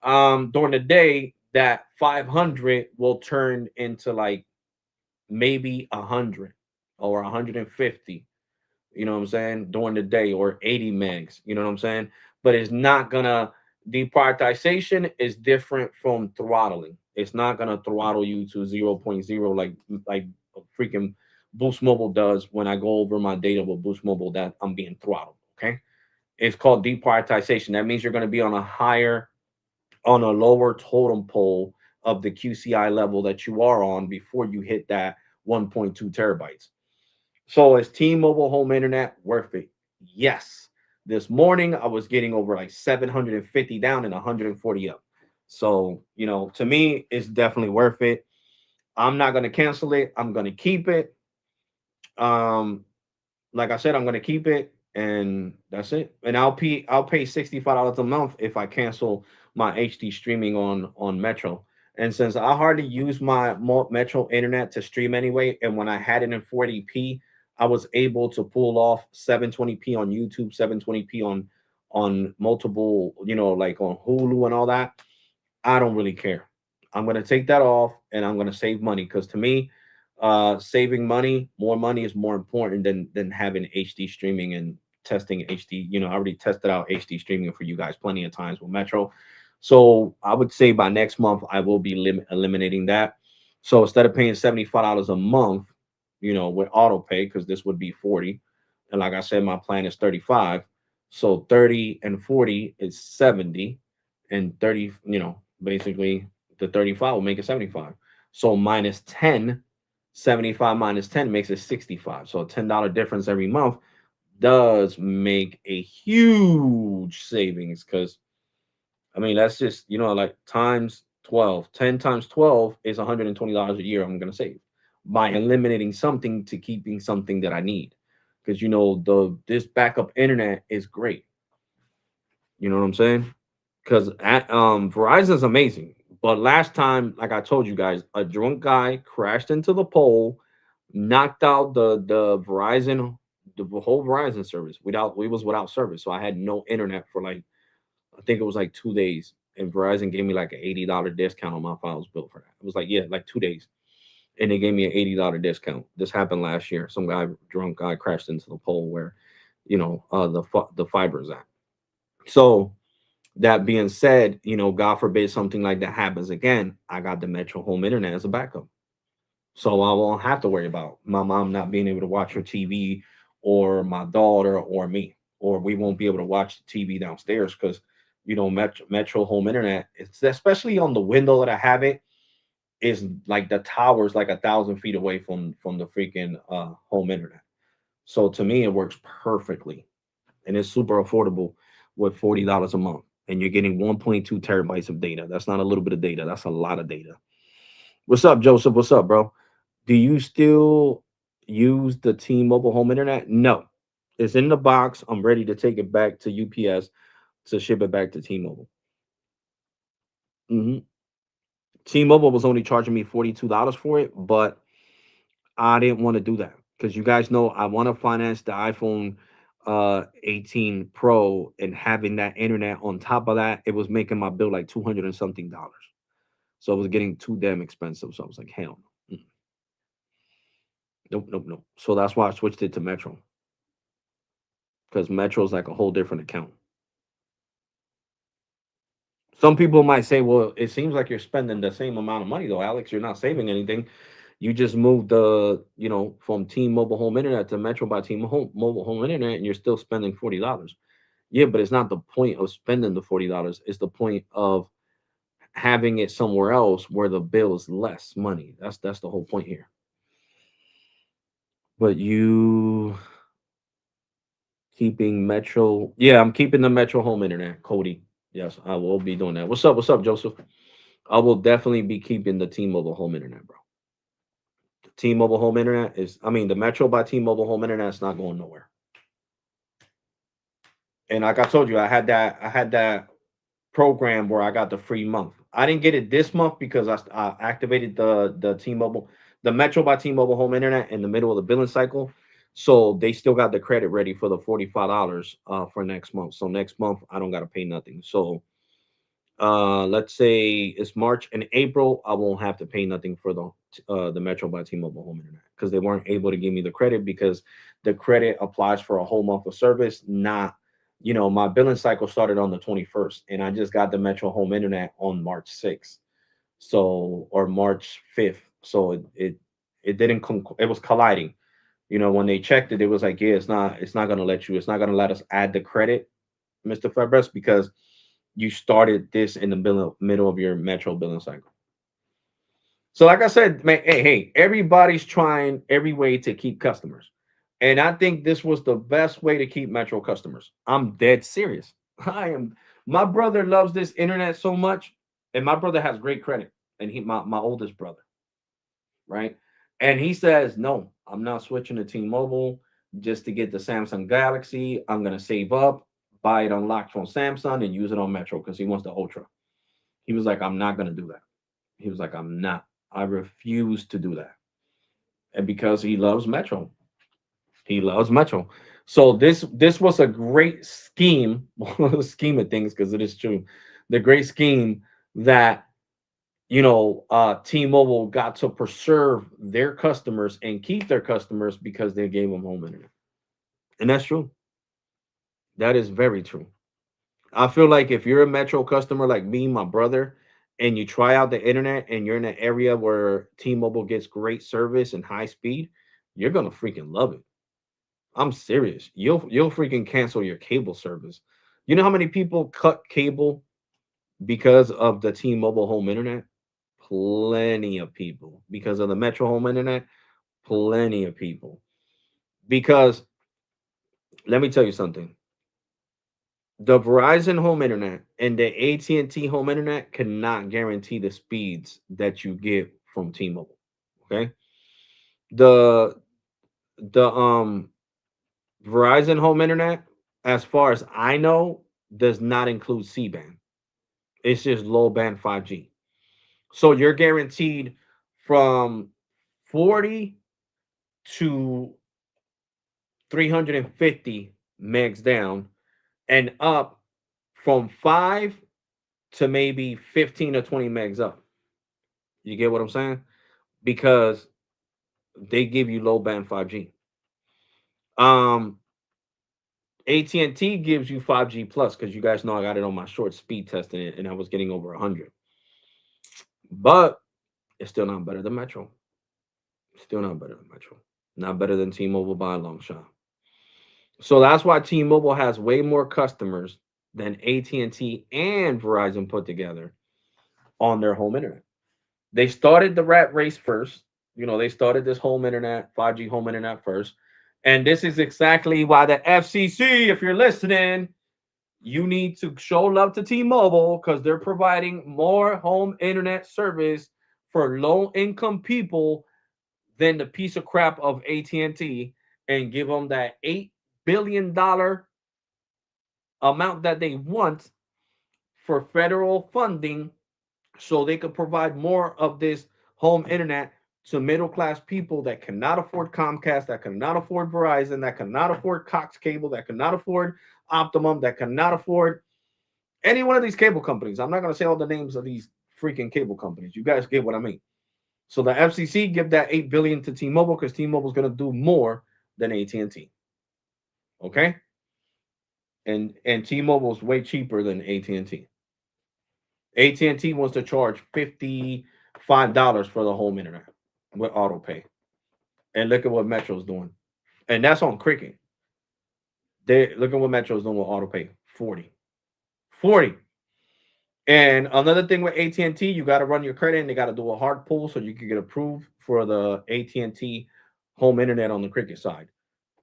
During the day, that 500 will turn into like maybe 100 or 150, you know what I'm saying, during the day, or 80 megs, you know what I'm saying? But it's not gonna, deprioritization is different from throttling. It's not gonna throttle you to zero point 0.0 like freaking Boost Mobile does when I go over my data with Boost Mobile that I'm being throttled. Okay. It's called deprioritization. That means you're gonna be on a lower totem pole of the QCI level that you are on before you hit that 1.2 terabytes. So is T-Mobile home internet worth it? Yes. This morning I was getting over like 750 down and 140 up. So, to me, it's definitely worth it. I'm not going to cancel it. I'm going to keep it. Um, like I said, I'm gonna keep it, and that's it. And I'll pay $65 a month if I cancel my HD streaming on Metro. And since I hardly use my Metro internet to stream anyway, and when I had it in 40p, I was able to pull off 720p on YouTube, 720p on multiple, like on Hulu and all that. I don't really care. I'm gonna take that off and I'm gonna save money because to me, saving money, more money is more important than having HD streaming and testing HD. I already tested out HD streaming for you guys plenty of times with Metro. So I would say by next month I will be eliminating that. So instead of paying $75 a month, with auto pay, because this would be 40, and like I said, my plan is 35. So 30 and 40 is 70, and 30, basically the 35 will make it 75. So minus 10, 75 minus 10 makes it 65. So a $10 difference every month does make a huge savings because, I mean, that's just, like times 12. 10 times 12 is $120 a year I'm going to save by eliminating something to keeping something that I need. Because, this backup internet is great. You know what I'm saying? Because Verizon's amazing. But last time, like I told you guys, a drunk guy crashed into the pole, knocked out the Verizon, the whole Verizon service. We was without service, so I had no internet for like, I think it was like 2 days, and Verizon gave me like an $80 discount on my files bill for that. It was like, yeah, like 2 days, and they gave me an $80 discount. This happened last year. Some drunk guy, crashed into the pole where, the fiber is at. So that being said, God forbid something like that happens again, I got the Metro home internet as a backup. So I won't have to worry about my mom not being able to watch her TV, or my daughter or me, or we won't be able to watch the TV downstairs because, Metro home internet, it's especially on the window that I have it, is like the tower's like 1,000 feet away from the freaking home internet. So to me, it works perfectly, and it's super affordable with $40 a month, and you're getting 1.2 terabytes of data. That's not a little bit of data. That's a lot of data. What's up, Joseph? What's up, bro? Do you still use the T-Mobile home internet? No, it's in the box. I'm ready to take it back to UPS to ship it back to T-Mobile. hmm T-Mobile was only charging me $42 for it, but I didn't want to do that because you guys know I want to finance the iPhone 18 Pro, and having that internet on top of that, it was making my bill like 200 and something dollars. So it was getting too damn expensive. So I was like, hell no. Nope, nope, nope. So that's why I switched it to Metro, because Metro is like a whole different account. Some people might say, well, it seems like you're spending the same amount of money though, Alex. You're not saving anything. You just moved the, from T-Mobile home internet to Metro by T-Mobile home internet, and you're still spending $40. Yeah, but it's not the point of spending the $40. It's the point of having it somewhere else where the bill is less money. That's the whole point here. But you keeping Metro? Yeah, I'm keeping the Metro home internet, Cody. Yes, I will be doing that. What's up? What's up, Joseph? I will definitely be keeping the T-Mobile home internet, bro. The T-Mobile home internet I mean, the Metro by T-Mobile home internet is not going nowhere. And like I told you, I had that program where I got the free month. I didn't get it this month because I activated the T-Mobile, the Metro by T-Mobile home internet in the middle of the billing cycle. So they still got the credit ready for the $45 for next month. So next month I don't gotta pay nothing. So let's say it's March and April, I won't have to pay nothing for the Metro by T-Mobile home internet because they weren't able to give me the credit because the credit applies for a whole month of service. Not, my billing cycle started on the 21st, and I just got the Metro home internet on March 6th, so or March 5th. So it didn't come. It was colliding. When they checked it, it was like, yeah, it's not gonna let you. It's not gonna let us add the credit, Mr. Febres, because you started this in the middle of your Metro billing cycle. So, like I said, man, hey, everybody's trying every way to keep customers. And I think this was the best way to keep Metro customers. I'm dead serious. I am. My brother loves this internet so much, and my brother has great credit, and my oldest brother, right? And he says, no, I'm not switching to T-Mobile just to get the Samsung Galaxy. I'm gonna save up, buy it unlocked from Samsung, and use it on Metro because he wants the Ultra. He was like, I'm not gonna do that. He was like, I'm not. I refuse to do that. And because he loves Metro, he loves Metro. So this was a great scheme, scheme of things, because it is true. The great scheme that T-Mobile got to preserve their customers and keep their customers because they gave them home internet, and that's true. That is very true. I feel like if you're a Metro customer like me, my brother, and you try out the internet and you're in an area where T-Mobile gets great service and high speed, you're gonna freaking love it. I'm serious. You'll freaking cancel your cable service. You know how many people cut cable because of the T-Mobile home internet? Plenty of people. Because of the Metro home internet, plenty of people. Because let me tell you something. The Verizon home internet and the AT&T home internet cannot guarantee the speeds that you get from T-Mobile. Okay? The the Verizon home internet, as far as I know, does not include C-band. It's just low band 5G. So you're guaranteed from 40 to 350 megs down, and up from 5 to maybe 15 or 20 megs up. You get what I'm saying? Because they give you low band 5G. Um, AT&T gives you 5G plus because you guys know I got it on my short speed testing it, and I was getting over 100. But it's still not better than Metro. Still not better than Metro. Not better than T-Mobile by a long shot. So that's why T-Mobile has way more customers than AT&T and Verizon put together on their home internet. They started the rat race first. They started this home internet, 5G home internet first. And this is exactly why the FCC, if you're listening, you need to show love to T-Mobile because they're providing more home internet service for low-income people than the piece of crap of AT&T, and give them that $8 billion amount that they want for federal funding so they could provide more of this home internet to middle class people that cannot afford Comcast, that cannot afford Verizon, that cannot afford Cox Cable, that cannot afford Optimum, that cannot afford any one of these cable companies. I'm not going to say all the names of these freaking cable companies. You guys get what I mean. So the FCC give that 8 billion dollars to T-Mobile because T-Mobile's going to do more than AT&T. Okay, and T-Mobile is way cheaper than AT&T. AT&T wants to charge $55 for the home internet with auto pay. And look at what Metro's doing. And that's on Cricket. They look at what Metro's doing with auto pay. 40. 40. And another thing with AT&T, you got to run your credit and they got to do a hard pull so you can get approved for the AT&T home internet on the Cricket side.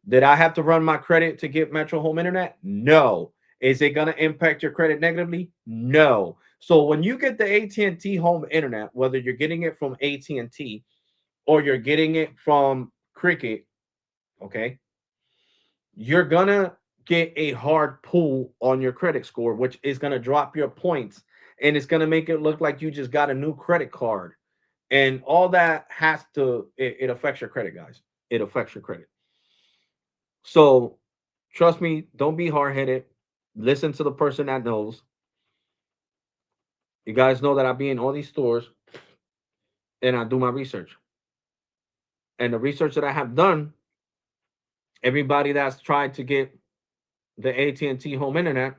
Did I have to run my credit to get Metro home internet? No. Is it going to impact your credit negatively? No. So when you get the AT&T home internet, whether you're getting it from AT&T or you're getting it from Cricket, okay, you're going to get a hard pull on your credit score, which is going to drop your points and it's going to make it look like you just got a new credit card. And all that has to, it affects your credit, guys. It affects your credit. So trust me, don't be hard headed. Listen to the person that knows. You guys know that I be in all these stores and I do my research. And the research that I have done, everybody that's tried to get the AT&T home internet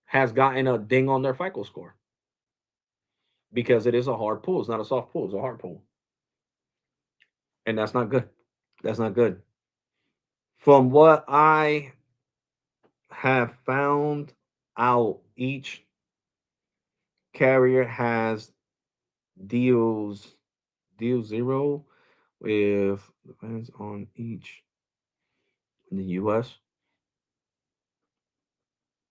has gotten a ding on their FICO score because it is a hard pull. It's not a soft pull. It's a hard pull, and that's not good. That's not good. From what I have found out, each carrier has deals deal zero with depends on each in the US.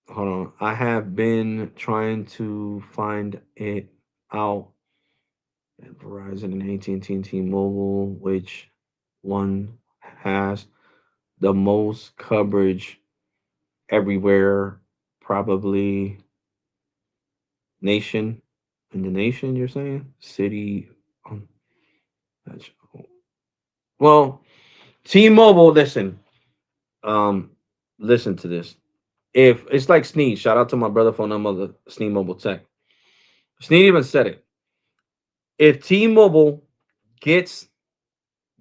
Hold on. I have been trying to find it out at Verizon and AT&T and T-Mobile, which one has the most coverage everywhere, probably nation in the nation, you're saying? City um, that's- well, T-Mobile, um listen to this. If it's like Sneed, shout out to my brother from another Sneed Mobile Tech. Sneed even said it. If T-Mobile gets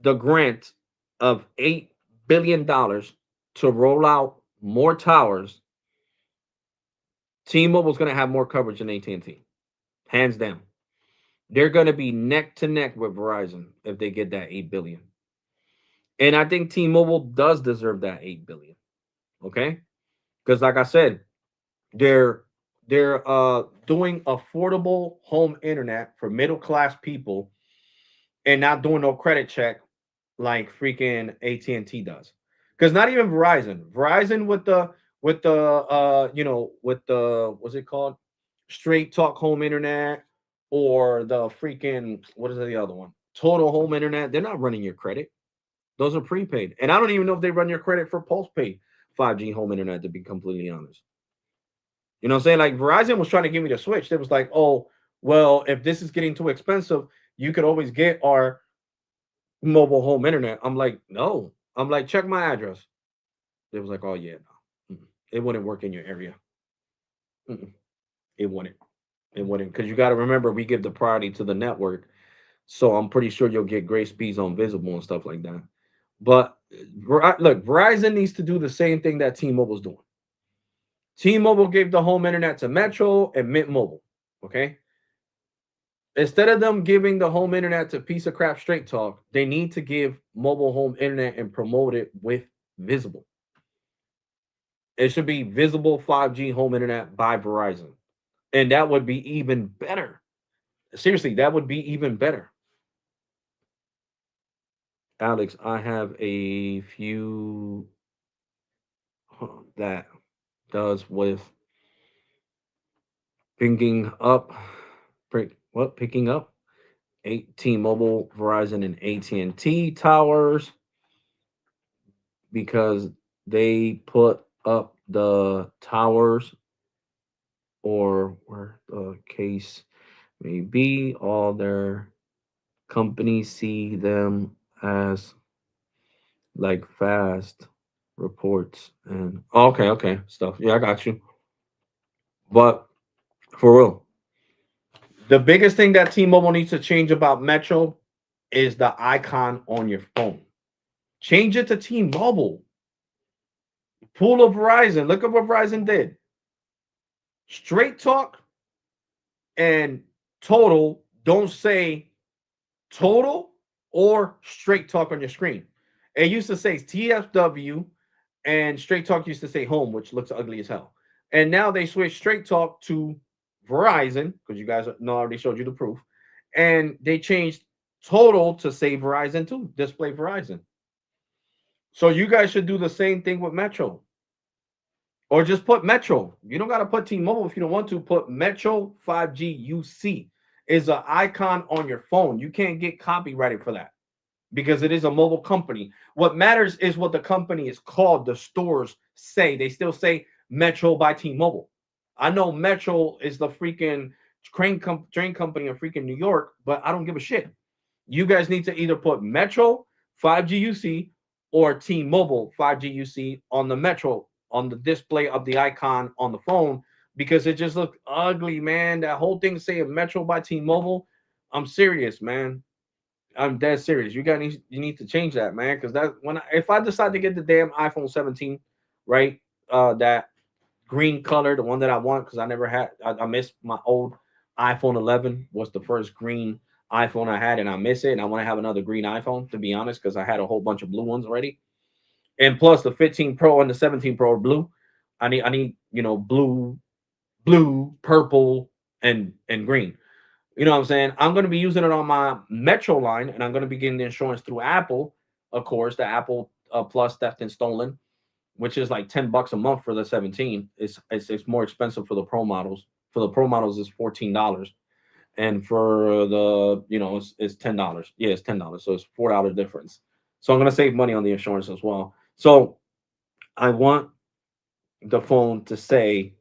the grant of $8 billion to roll out more towers, T-Mobile's going to have more coverage than AT&T, hands down. They're going to be neck to neck with Verizon if they get that 8 billion. And I think T-Mobile does deserve that 8 billion. Okay, because like I said, they're they're doing affordable home internet for middle class people and not doing no credit check like freaking AT&T does. Because not even Verizon with the with the what's it called? Straight talk home internet or the freaking what is the other one? Total home internet. They're not running your credit. Those are prepaid. And I don't even know if they run your credit for postpaid 5G home internet to be completely honest. You know what I'm saying? Like Verizon was trying to give me the switch. They was like, "Oh, well, if this is getting too expensive, you could always get our mobile home internet." I'm like, no. I'm like, check my address. They was like, oh yeah, no. It wouldn't work in your area. Mm-mm. It wouldn't. It wouldn't because you got to remember we give the priority to the network, so I'm pretty sure you'll get great speeds on visible and stuff like that. But look, Verizon needs to do the same thing that T-Mobile's doing. T-Mobile gave the home internet to Metro and Mint Mobile. Okay, instead of them giving the home internet to piece of crap straight talk, they need to give mobile home internet and promote it with visible. It should be visible 5G home internet by Verizon. And that would be even better. Seriously, that would be even better. Alex, I have a few that does with picking up, picking up T-Mobile, Verizon, and AT&T towers because they put up the towers or where the case may be. All their companies see them as like fast reports and okay stuff. Yeah, I got you. But for real, the biggest thing that T-Mobile needs to change about Metro is the icon on your phone. Change it to T-Mobile. Pull up Verizon. Look at what Verizon did. Straight Talk and Total don't say Total or Straight Talk on your screen. It used to say TFW and Straight Talk used to say Home, which looks ugly as hell. And now they switched Straight Talk to Verizon because you guys know I already showed you the proof, and they changed Total to say Verizon too, display Verizon. So you guys should do the same thing with Metro. Or just put Metro. You don't got to put T-Mobile if you don't want to. Put Metro 5G UC is an icon on your phone. You can't get copyrighted for that because it is a mobile company. What matters is what the company is called. The stores say. They still say Metro by T-Mobile. I know Metro is the freaking train company in freaking New York, but I don't give a shit. You guys need to either put Metro 5G UC or T-Mobile 5G UC on the Metro on the display of the icon on the phone because it just looked ugly, man. That whole thing saying Metro by T-Mobile. I'm serious, man. I'm dead serious. You need to change that, man. Because that when if I decide to get the damn iPhone 17, right? That green color, the one that I want, because I never had. I missed my old iPhone 11 was the first green iPhone I had, and I miss it. And I want to have another green iPhone, to be honest, because I had a whole bunch of blue ones already. And plus, the 15 Pro and the 17 Pro are blue. I need blue, purple, and green. You know what I'm saying? I'm going to be using it on my Metro line, and I'm going to be getting the insurance through Apple, of course, the Apple Plus Theft and Stolen, which is like $10 a month for the 17. It's more expensive for the Pro models. For the Pro models, it's $14, and for the it's $10. Yeah, it's $10, so it's $4 difference. So I'm going to save money on the insurance as well. So I want the phone to say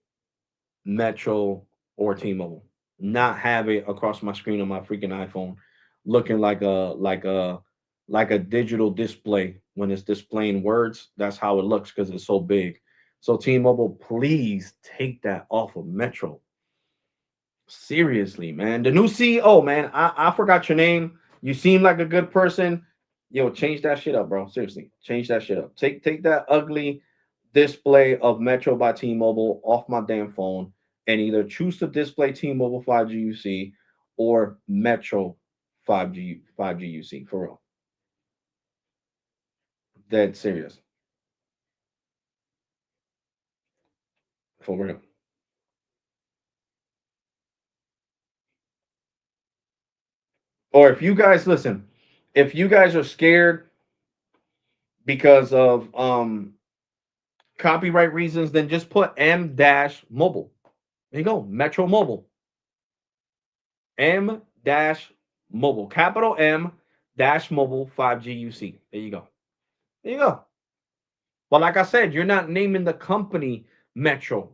Metro or T-Mobile, not have it across my screen on my freaking iPhone, looking like a digital display when it's displaying words. That's how it looks because it's so big. So T-Mobile, please take that off of Metro. Seriously, man. The new CEO, man. I forgot your name. You seem like a good person. Yo, change that shit up, bro. Seriously, change that shit up. Take that ugly display of Metro by T-Mobile off my damn phone, and either choose to display T-Mobile 5G UC or Metro 5G UC for real. Dead serious for real. Or if you guys listen, if you guys are scared because of copyright reasons, then just put M dash mobile. There you go, Metro Mobile. M dash mobile, capital M dash mobile 5G UC. There you go. There you go. But like I said, you're not naming the company Metro.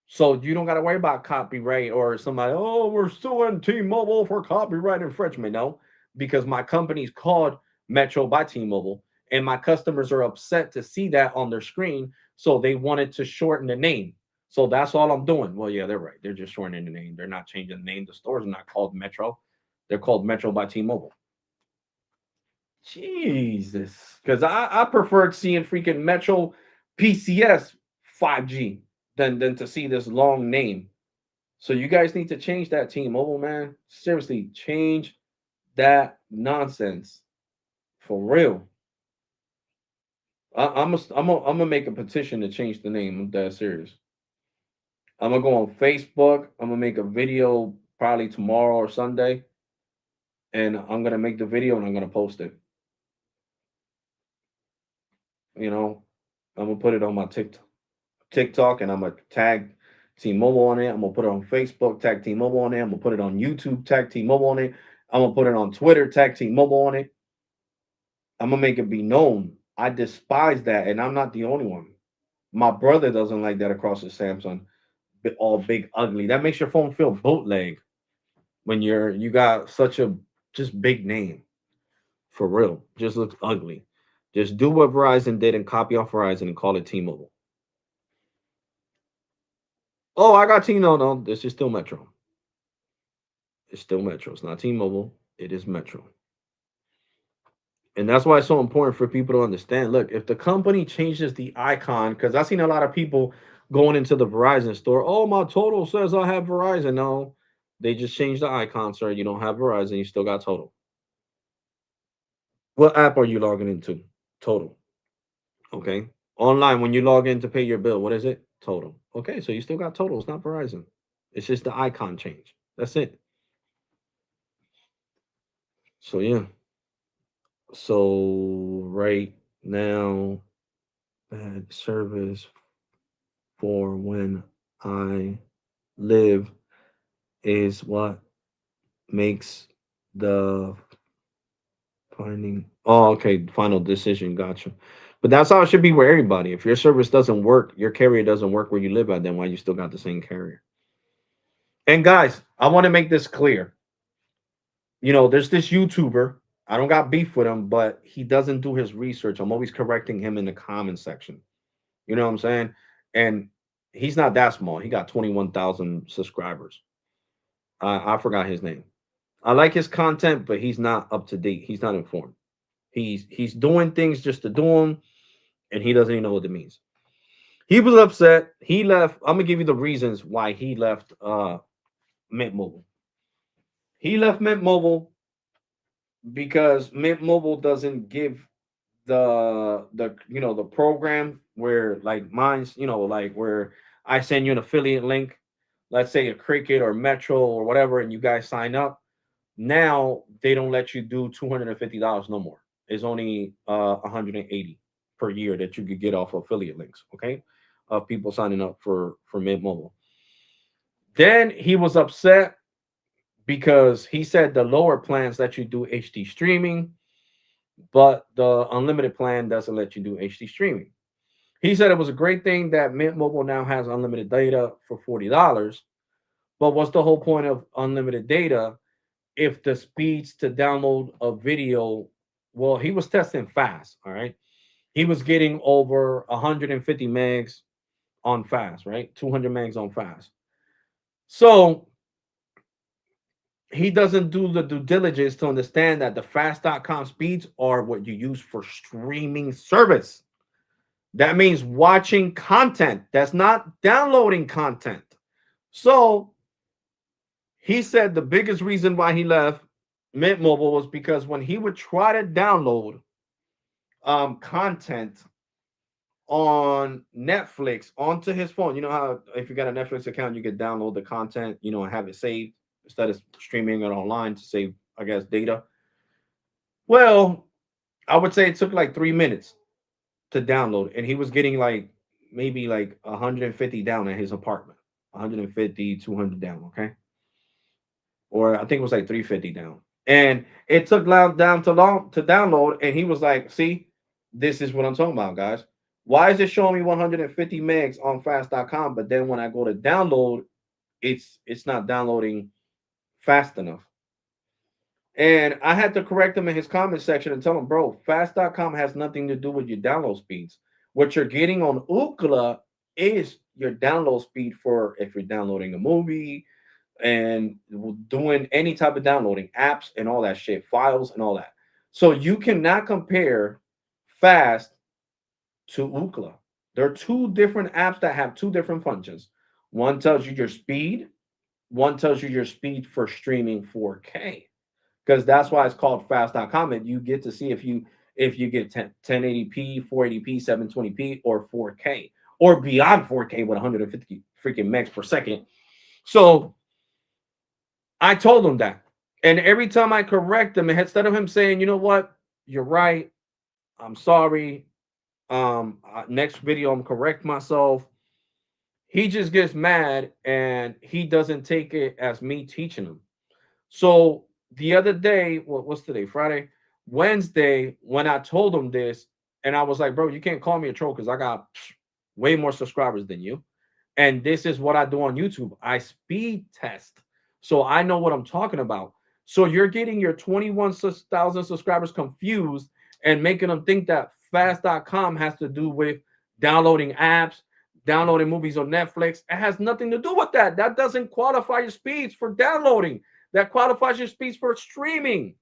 So you don't got to worry about copyright or somebody, oh, we're suing T-Mobile for copyright infringement. No, because my company's called Metro by T-Mobile, and my customers are upset to see that on their screen, so they wanted to shorten the name. So that's all I'm doing. Well, yeah, they're right. They're just shortening the name. They're not changing the name. The stores are not called Metro. They're called Metro by T-Mobile. Jesus, because I preferred seeing freaking Metro PCS 5G than to see this long name. So you guys need to change that, Team Mobile, man. Seriously, change that nonsense for real. I'm gonna make a petition to change the name. I'm that serious. I'm gonna go on Facebook. I'm gonna make a video probably tomorrow or Sunday, and I'm gonna make the video and I'm gonna post it. You know, I'm gonna put it on my TikTok, and I'm gonna tag T-Mobile on it. I'm gonna put it on Facebook, tag T-Mobile on it. I'm gonna put it on YouTube, tag T-Mobile on it. I'm gonna put it on Twitter, tag T-Mobile on it. I'm gonna make it be known. I despise that, and I'm not the only one. My brother doesn't like that across the Samsung, all big ugly. That makes your phone feel bootleg when you got such a just big name. For real, just looks ugly. Just do what Verizon did and copy off Verizon and call it T-Mobile. Oh, I got T. No, no, this is still Metro. It's still Metro. It's not T-Mobile. It is Metro. And that's why it's so important for people to understand. Look, if the company changes the icon, because I've seen a lot of people going into the Verizon store. Oh, my total says I have Verizon. No, they just changed the icon, sir. You don't have Verizon. You still got total. What app are you logging into? Total. Okay. Online, when you log in to pay your bill, what is it? Total. Okay, so you still got total. It's not Verizon. It's just the icon change. That's it. So yeah. So right now, bad service for when I live is what makes the finding. Oh, okay. Final decision. Gotcha. But that's how it should be with everybody. If your service doesn't work, your carrier doesn't work where you live at, then why you still got the same carrier? And guys, I want to make this clear. There's this YouTuber. I don't got beef with him, but he doesn't do his research. I'm always correcting him in the comment section. You know what I'm saying? And he's not that small. He got 21,000 subscribers. I forgot his name. I like his content, but he's not up to date. He's not informed. He's doing things just to do them, and he doesn't even know what it means. He was upset. He left. I'm gonna give you the reasons why he left Mint Mobile. He left Mint Mobile because Mint Mobile doesn't give the program where like mine's like where I send you an affiliate link, let's say a Cricket or Metro or whatever, and you guys sign up. Now they don't let you do $250 no more. It's only 180 per year that you could get off affiliate links. Okay, of people signing up for Mint Mobile. Then he was upset because he said the lower plans let you do HD streaming, but the unlimited plan doesn't let you do HD streaming. He said it was a great thing that Mint Mobile now has unlimited data for $40. But what's the whole point of unlimited data if the speeds to download a video? Well, he was testing fast. All right. He was getting over 150 megs on fast, right? 200 megs on fast. So he doesn't do the due diligence to understand that the fast.com speeds are what you use for streaming service. That means watching content. That's not downloading content. So he said the biggest reason why he left Mint Mobile was because when he would try to download content on Netflix onto his phone, you know how if you got a Netflix account, you could download the content, and have it saved instead of streaming it online to save, I guess, data. Well, I would say it took like 3 minutes to download, and he was getting like maybe like 150 down at his apartment, 150, 200 down, okay, or I think it was like 350 down, and it took down to long to download, and he was like, "See, this is what I'm talking about, guys. Why is it showing me 150 megs on fast.com, but then when I go to download, it's not downloading fast enough?" And I had to correct him in his comment section and tell him, bro, fast.com has nothing to do with your download speeds. What you're getting on Ookla is your download speed for if you're downloading a movie and doing any type of downloading apps and all that shit, files and all that. So you cannot compare fast to Ookla. There are two different apps that have two different functions. One tells you your speed, one tells you your speed for streaming 4K, because that's why it's called fast.com. And you get to see if you get 1080p, 480p, 720p, or 4K, or beyond 4K with 150 freaking megs per second. So I told him that. And every time I correct him, instead of him saying, you know what, you're right, I'm sorry, Next video, I'm correct myself. He just gets mad and he doesn't take it as me teaching him. So the other day, what's today? Friday, Wednesday, when I told him this, and I was like, bro, you can't call me a troll because I got way more subscribers than you. And this is what I do on YouTube. I speed test. So I know what I'm talking about. So you're getting your 21,000 subscribers confused and making them think that fast.com has to do with downloading apps, downloading movies on Netflix. It has nothing to do with that. That doesn't qualify your speeds for downloading. That qualifies your speeds for streaming.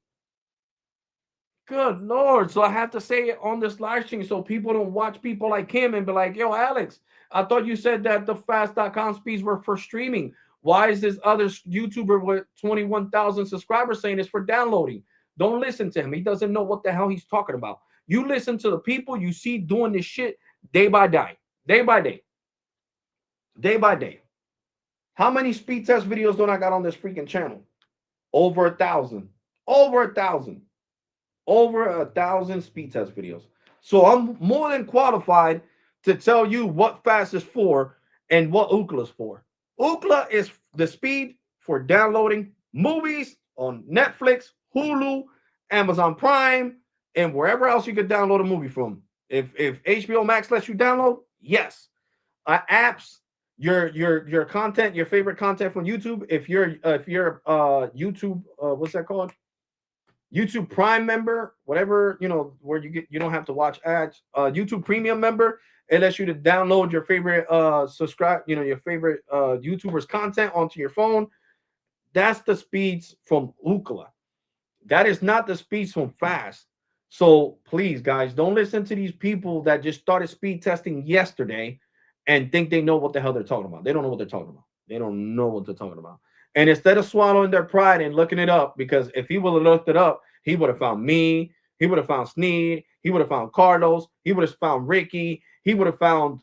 Good Lord. So I have to say it on this live stream so people don't watch people like him and be like, yo, Alex, I thought you said that the fast.com speeds were for streaming. Why is this other YouTuber with 21,000 subscribers saying it's for downloading? Don't listen to him. He doesn't know what the hell he's talking about. You listen to the people you see doing this shit day by day, day by day, day by day. How many speed test videos don't I got on this freaking channel? Over 1,000. Over 1,000. Over 1,000 speed test videos. So I'm more than qualified to tell you what fast is for and what Ookla is for. Ookla is the speed for downloading movies on Netflix, Hulu, Amazon Prime, and wherever else you could download a movie from. If HBO Max lets you download, yes. Apps, your content, your favorite content from YouTube. If you're YouTube, what's that called? YouTube Prime member, whatever, where you don't have to watch ads. YouTube Premium member, it lets you to download your favorite subscribe, your favorite YouTubers content onto your phone. That's the speeds from Ookla. That is not the speeds from Fast. So please, guys, don't listen to these people that just started speed testing yesterday and think they know what the hell they're talking about. They don't know what they're talking about. They don't know what they're talking about. And instead of swallowing their pride and looking it up, because if he would have looked it up, he would have found me. He would have found Sneed. He would have found Carlos. He would have found Ricky. He would have found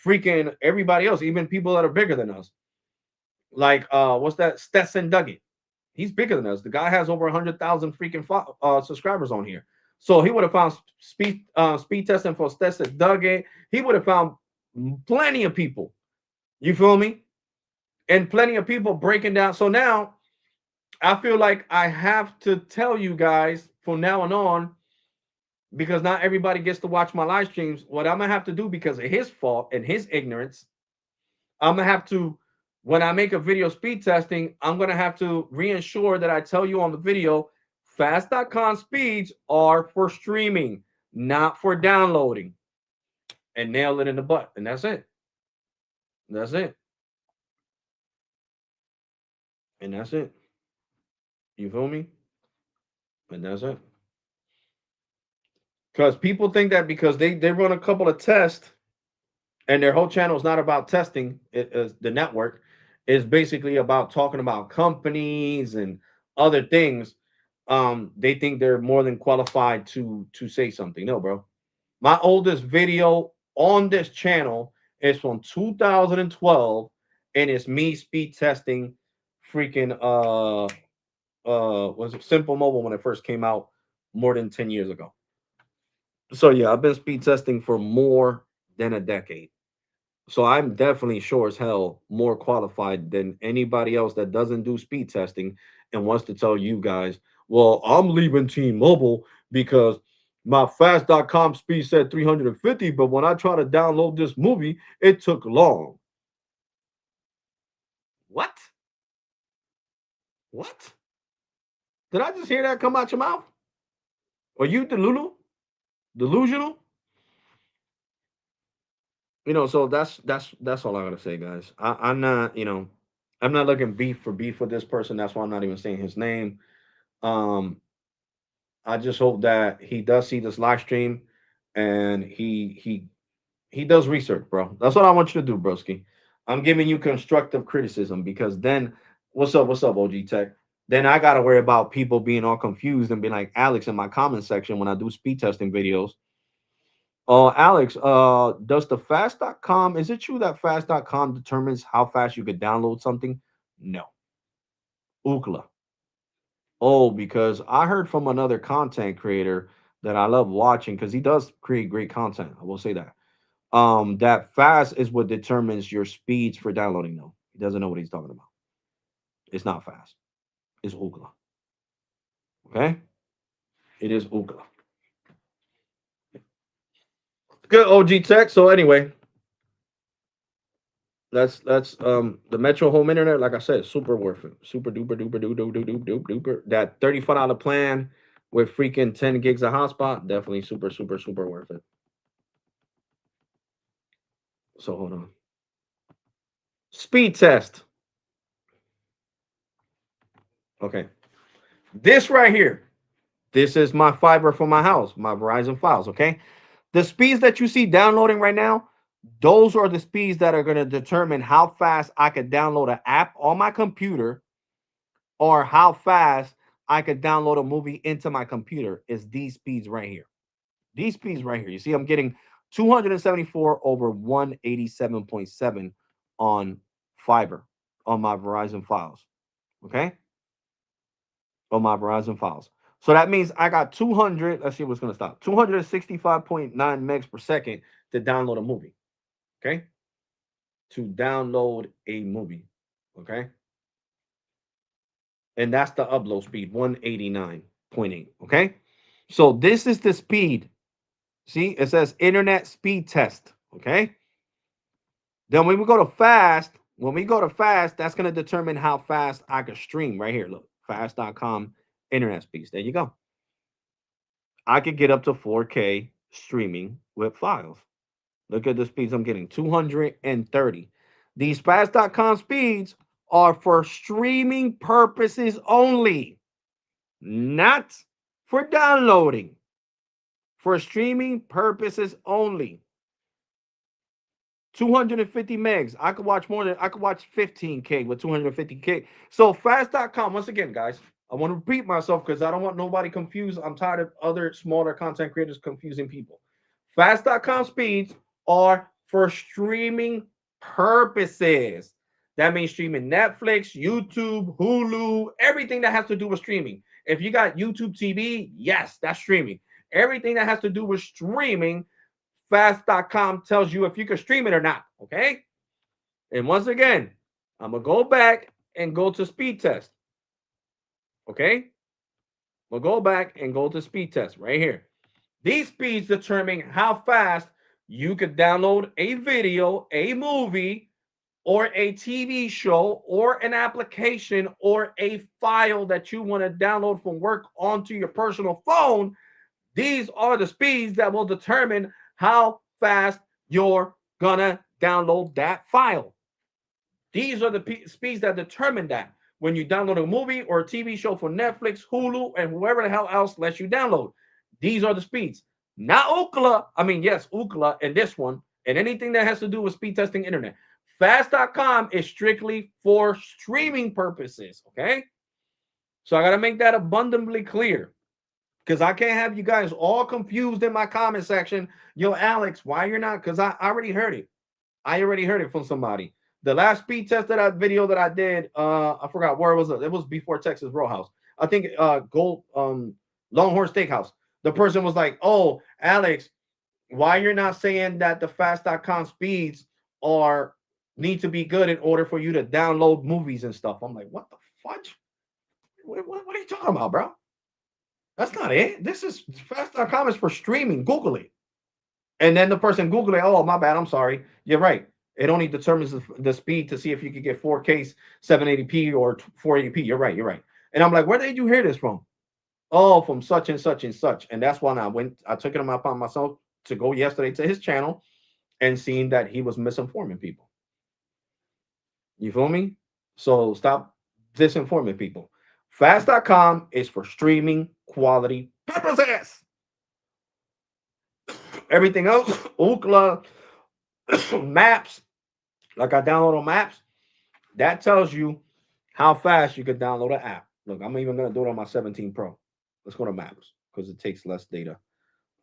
freaking everybody else, even people that are bigger than us. Like what's that? Stetson Duggett. He's bigger than us. The guy has over 100,000 freaking subscribers on here. So he would have found speed testing for Stetson Duggett. He would have found plenty of people. You feel me? And plenty of people breaking down. So now I feel like I have to tell you guys from now on, because not everybody gets to watch my live streams. What I'm gonna have to do because of his fault and his ignorance, I'm gonna have to, when I make a video speed testing, I'm gonna have to reassure that I tell you on the video, fast.com speeds are for streaming, not for downloading, and nail it in the butt. And that's it. That's it. And that's it. You feel me? And that's it. Because people think that because they run a couple of tests and their whole channel is not about testing, it is the network is basically about talking about companies and other things. They think they're more than qualified to say something. No, bro. My oldest video on this channel is from 2012, and it's me speed testing freaking was it Simple Mobile when it first came out more than 10 years ago. So yeah, I've been speed testing for more than a decade. So I'm definitely sure as hell more qualified than anybody else that doesn't do speed testing and wants to tell you guys, well, I'm leaving T-Mobile because my fast.com speed said 350, but when I try to download this movie, it took long. What? What? Did I just hear that come out your mouth? Are you delulu? Delusional? So that's all I gotta say, guys. I'm not, I'm not looking beef with this person. That's why I'm not even saying his name. Um, I just hope that he does see this live stream and he does research, bro. That's what I want you to do, broski. I'm giving you constructive criticism because then what's up, OG Tech? Then I gotta worry about people being all confused and being like Alex in my comment section when I do speed testing videos. Alex, does the fast.com, is it true that fast.com determines how fast you could download something? No. Ookla. Oh, because I heard from another content creator that I love watching because he does create great content. I will say that. That fast is what determines your speeds for downloading. Though he doesn't know what he's talking about. It's not fast. It's Ookla. Okay, it is Ookla. Good OG tech. So anyway, that's the Metro Home Internet. Like I said, super worth it. Super duper duper duper duper duper duper. That $35 plan with freaking 10 gigs of hotspot, definitely super super super worth it. So hold on. Speed test. Okay. This right here. This is my fiber for my house, my Verizon files. Okay. The speeds that you see downloading right now, those are the speeds that are going to determine how fast I could download an app on my computer or how fast I could download a movie into my computer. Is these speeds right here. These speeds right here. You see, I'm getting 274 over 187.7 on fiber on my Verizon files. Okay. On my Verizon files. So that means I got 200. Let's see what's going to stop. 265.9 megs per second to download a movie. Okay. To download a movie. Okay. And that's the upload speed 189.8. Okay. So this is the speed. See, it says internet speed test. Okay. Then when we go to fast, that's going to determine how fast I can stream right here. Look, fast.com internet speeds. There you go. I could get up to 4K streaming with files. Look at the speeds I'm getting 230. These fast.com speeds are for streaming purposes only, not for downloading, for streaming purposes only. 250 megs. I could watch 15K with 250K. So fast.com, once again, guys, I want to repeat myself because I don't want nobody confused. I'm tired of other smaller content creators confusing people. Fast.com speeds are for streaming purposes. That means streaming Netflix, YouTube, Hulu, everything that has to do with streaming. If you got YouTube TV, yes, that's streaming. Everything that has to do with streaming, fast.com tells you if you can stream it or not. Okay. And once again, I'm going to go back and go to speed test. Okay. We'll go back and go to speed test right here. These speeds determine how fast you could download a video, a movie, or a TV show, or an application, or a file that you want to download from work onto your personal phone. These are the speeds that will determine how fast you're gonna download that file. These are the speeds that determine that when you download a movie or a TV show for Netflix, Hulu, and whoever the hell else lets you download. These are the speeds. Not Ookla. I mean, yes, Ookla and this one, and anything that has to do with speed testing internet. Fast.com is strictly for streaming purposes. Okay. So I got to make that abundantly clear because I can't have you guys all confused in my comment section. Yo, Alex, why you're not? Because I already heard it. I already heard it from somebody. The last speed test of that video that I did, I forgot where it was. It was before Texas Roadhouse. I think Gold Longhorn Steakhouse. The person was like, "Oh, Alex, why you're not saying that the fast.com speeds are need to be good in order for you to download movies and stuff?" I'm like, "What the fudge? What are you talking about, bro? That's not it. This is fast.com is for streaming. Google it." And then the person Google it, oh, my bad, I'm sorry. You're right. It only determines the speed to see if you could get 4K 780p or 480p. You're right. You're right. And I'm like, where did you hear this from? Oh, from such and such and such. And that's when I took it upon myself to go yesterday to his channel and seeing that he was misinforming people. You feel me? So stop disinforming people. Fast.com is for streaming quality purposes. Everything else, Ookla, Maps, like I download on Maps, that tells you how fast you can download an app. Look, I'm even going to do it on my 17 Pro. Let's go to Maps because it takes less data.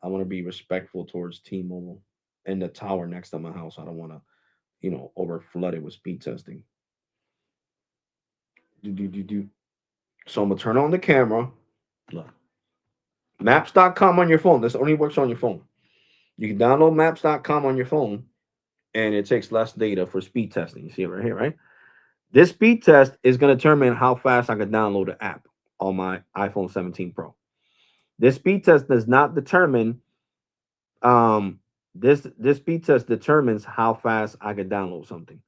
I want to be respectful towards T-Mobile and the tower next to my house. I don't want to, over flood it with speed testing. Do, do, do, do. So I'm going to turn on the camera. Look, Maps.com on your phone. This only works on your phone. You can download Maps.com on your phone, and it takes less data for speed testing. You see it right here, right? This speed test is going to determine how fast I can download the app on my iPhone 17 Pro. This speed test does not determine this speed test determines how fast I can download something.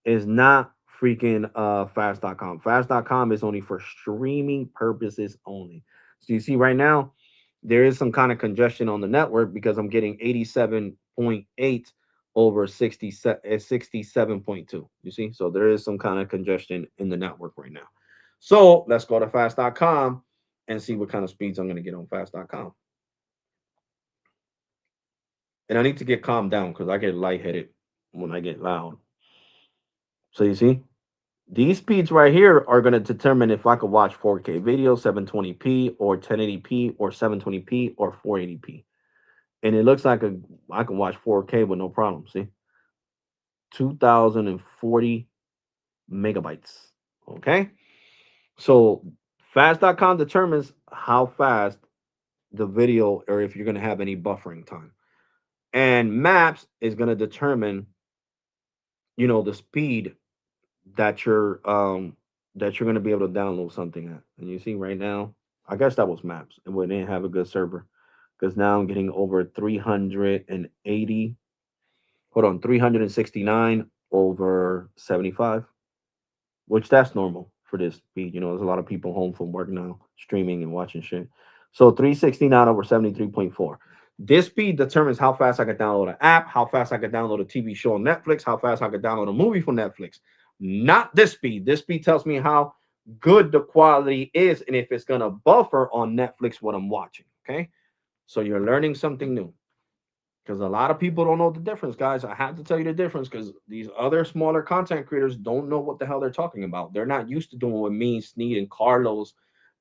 It's not freaking fast.com. Fast.com is only for streaming purposes only. So you see right now there is some kind of congestion on the network because I'm getting 87.8 over 67.2. You see? So there is some kind of congestion in the network right now. So let's go to fast.com and see what kind of speeds I'm going to get on fast.com. And I need to get calmed down because I get lightheaded when I get loud. So you see, these speeds right here are going to determine if I could watch 4K video, 720p, or 1080p, or 720p, or 480p. And it looks like I can watch 4K with no problem. See, 2040 megabytes. Okay, so fast.com determines how fast the video, or if you're going to have any buffering time. And Maps is going to determine, the speed that you're going to be able to download something at. And you see right now, I guess that was Maps, and we didn't have a good server because now I'm getting over 380. Hold on, 369 over 75, which that's normal for this speed. There's a lot of people home from work now, streaming and watching shit. So 369 over 73.4. This speed determines how fast I can download an app, how fast I can download a TV show on Netflix, how fast I can download a movie from Netflix. Not this speed. This speed tells me how good the quality is and if it's gonna buffer on Netflix what I'm watching. Okay. So you're learning something new. Because a lot of people don't know the difference, guys. I have to tell you the difference because these other smaller content creators don't know what the hell they're talking about. They're not used to doing what me, Sneed, and Carlos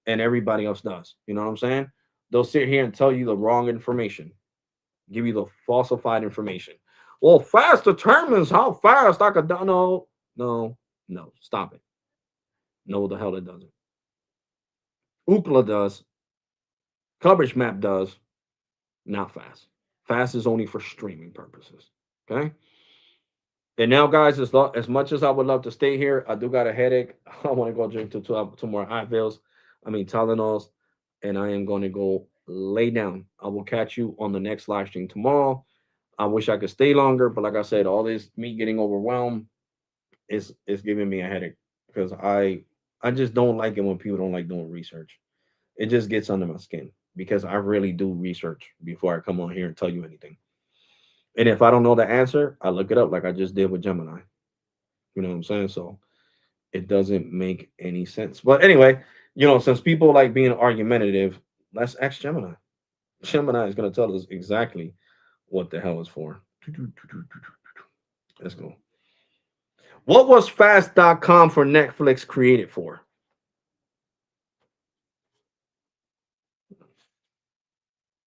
and everybody else does. You know what I'm saying? They'll sit here and tell you the wrong information, give you the falsified information. Well, fast determines how fast I could. No, no, no. Stop it. No, the hell it doesn't. Ookla does. Coverage map does. Not fast. Fast is only for streaming purposes. Okay. And now, guys, as much as I would love to stay here, I do got a headache. I want to go drink two more Advils, Tylenols, and I am going to go lay down. I will catch you on the next live stream tomorrow. I wish I could stay longer, but like I said, all this me getting overwhelmed is giving me a headache because I just don't like it when people don't like doing research. It just gets under my skin because I really do research before I come on here and tell you anything. And if I don't know the answer, I look it up like I just did with Gemini. You know what I'm saying? So it doesn't make any sense. But anyway, since people like being argumentative, let's ask Gemini. Gemini is going to tell us exactly what the hell is for. Let's go. What was fast.com for Netflix created for?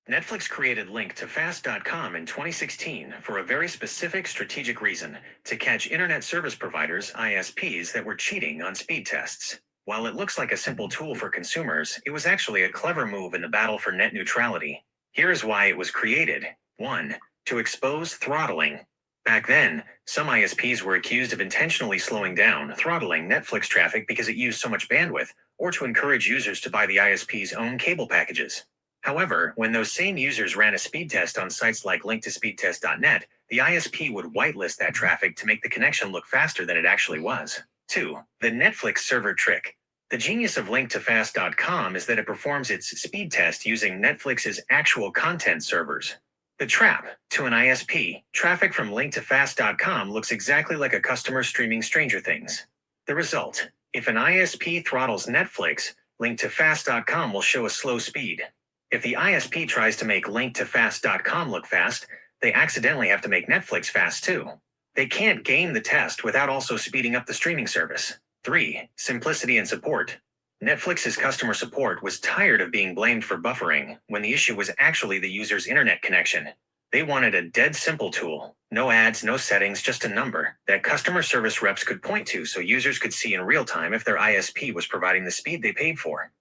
Netflix created Link to Fast.com in 2016 for a very specific strategic reason: to catch internet service providers, ISPs, that were cheating on speed tests. While it looks like a simple tool for consumers, it was actually a clever move in the battle for net neutrality. Here is why it was created. 1. To expose throttling. Back then, some ISPs were accused of intentionally slowing down, throttling Netflix traffic because it used so much bandwidth, or to encourage users to buy the ISP's own cable packages. However, when those same users ran a speed test on sites like linktospeedtest.net, the ISP would whitelist that traffic to make the connection look faster than it actually was. 2. The Netflix server trick. The genius of linktofast.com is that it performs its speed test using Netflix's actual content servers. The trap: to an ISP, traffic from linktofast.com looks exactly like a customer streaming Stranger Things. The result: if an ISP throttles Netflix, linktofast.com will show a slow speed. If the ISP tries to make linktofast.com look fast, they accidentally have to make Netflix fast too. They can't game the test without also speeding up the streaming service. 3. Simplicity and support. Netflix's customer support was tired of being blamed for buffering when the issue was actually the user's internet connection. They wanted a dead simple tool: no ads, no settings, just a number that customer service reps could point to so users could see in real time if their ISP was providing the speed they paid for.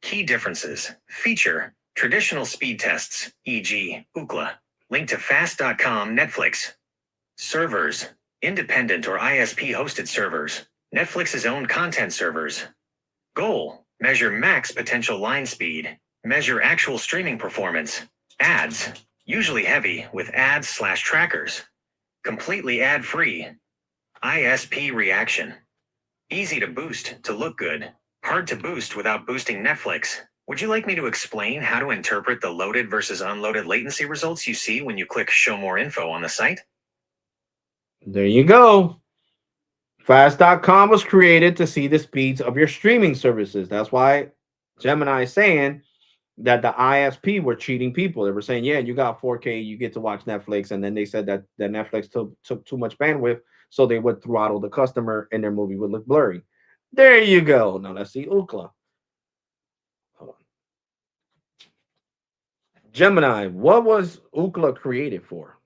Key differences. Feature: Traditional speed tests, e.g., Ookla. Link to fast.com, Netflix. Servers, independent or ISP hosted servers. Netflix's own content servers. Goal, measure max potential line speed. Measure actual streaming performance. Ads, usually heavy with ads/trackers. Completely ad-free. ISP reaction. Easy to boost to look good. Hard to boost without boosting Netflix. Would you like me to explain how to interpret the loaded versus unloaded latency results you see when you click Show More Info on the site? There you go. Fast.com was created to see the speeds of your streaming services. That's why Gemini is saying that the ISP were cheating people. They were saying, yeah, you got 4K, you get to watch Netflix. And then they said that Netflix took too much bandwidth, so they would throttle the customer and their movie would look blurry. There you go. Now let's see Ookla. Hold on. Gemini, what was Ookla created for?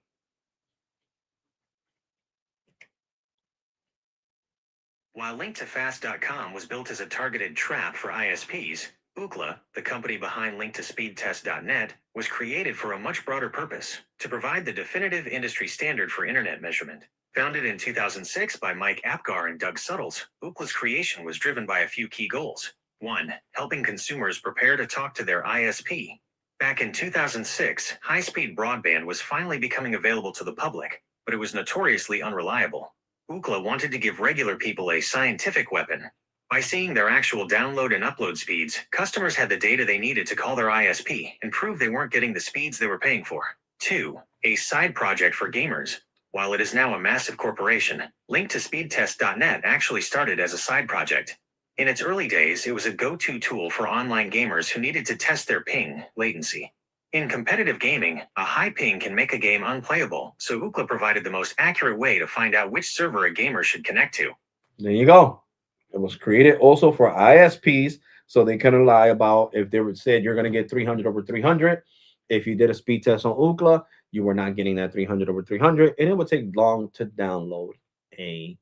While Link to Fast.com was built as a targeted trap for ISPs, Ookla, the company behind LinkedToSpeedTest.net, was created for a much broader purpose: to provide the definitive industry standard for internet measurement. Founded in 2006 by Mike Apgar and Doug Suttles, Ookla's creation was driven by a few key goals. 1. Helping consumers prepare to talk to their ISP. Back in 2006, high-speed broadband was finally becoming available to the public, but it was notoriously unreliable. Ookla wanted to give regular people a scientific weapon. By seeing their actual download and upload speeds, customers had the data they needed to call their ISP and prove they weren't getting the speeds they were paying for. 2. A side project for gamers. While it is now a massive corporation, LinkedToSpeedTest.net actually started as a side project. In its early days, it was a go-to tool for online gamers who needed to test their ping latency. In competitive gaming, a high ping can make a game unplayable, so Ookla provided the most accurate way to find out which server a gamer should connect to. There you go. It was created also for ISPs, so they couldn't lie about if they said you're going to get 300 over 300. If you did a speed test on Ookla, you were not getting that 300 over 300, and it would take long to download a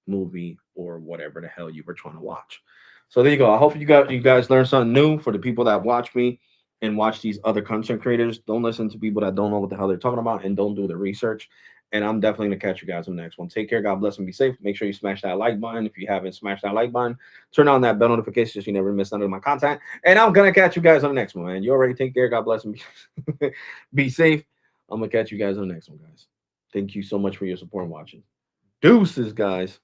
movie or whatever the hell you were trying to watch. So there you go. I hope you guys learned something new. For the people that watch me and watch these other content creators, don't listen to people that don't know what the hell they're talking about and don't do the research. And I'm definitely gonna catch you guys on the next one. Take care. God bless and be safe. Make sure you smash that like button. If you haven't smashed that like button, turn on that bell notification so you never miss none of my content. And I'm gonna catch you guys on the next one, man. You already take care. God bless and be, be safe. I'm gonna catch you guys on the next one, guys. Thank you so much for your support and watching. Deuces, guys.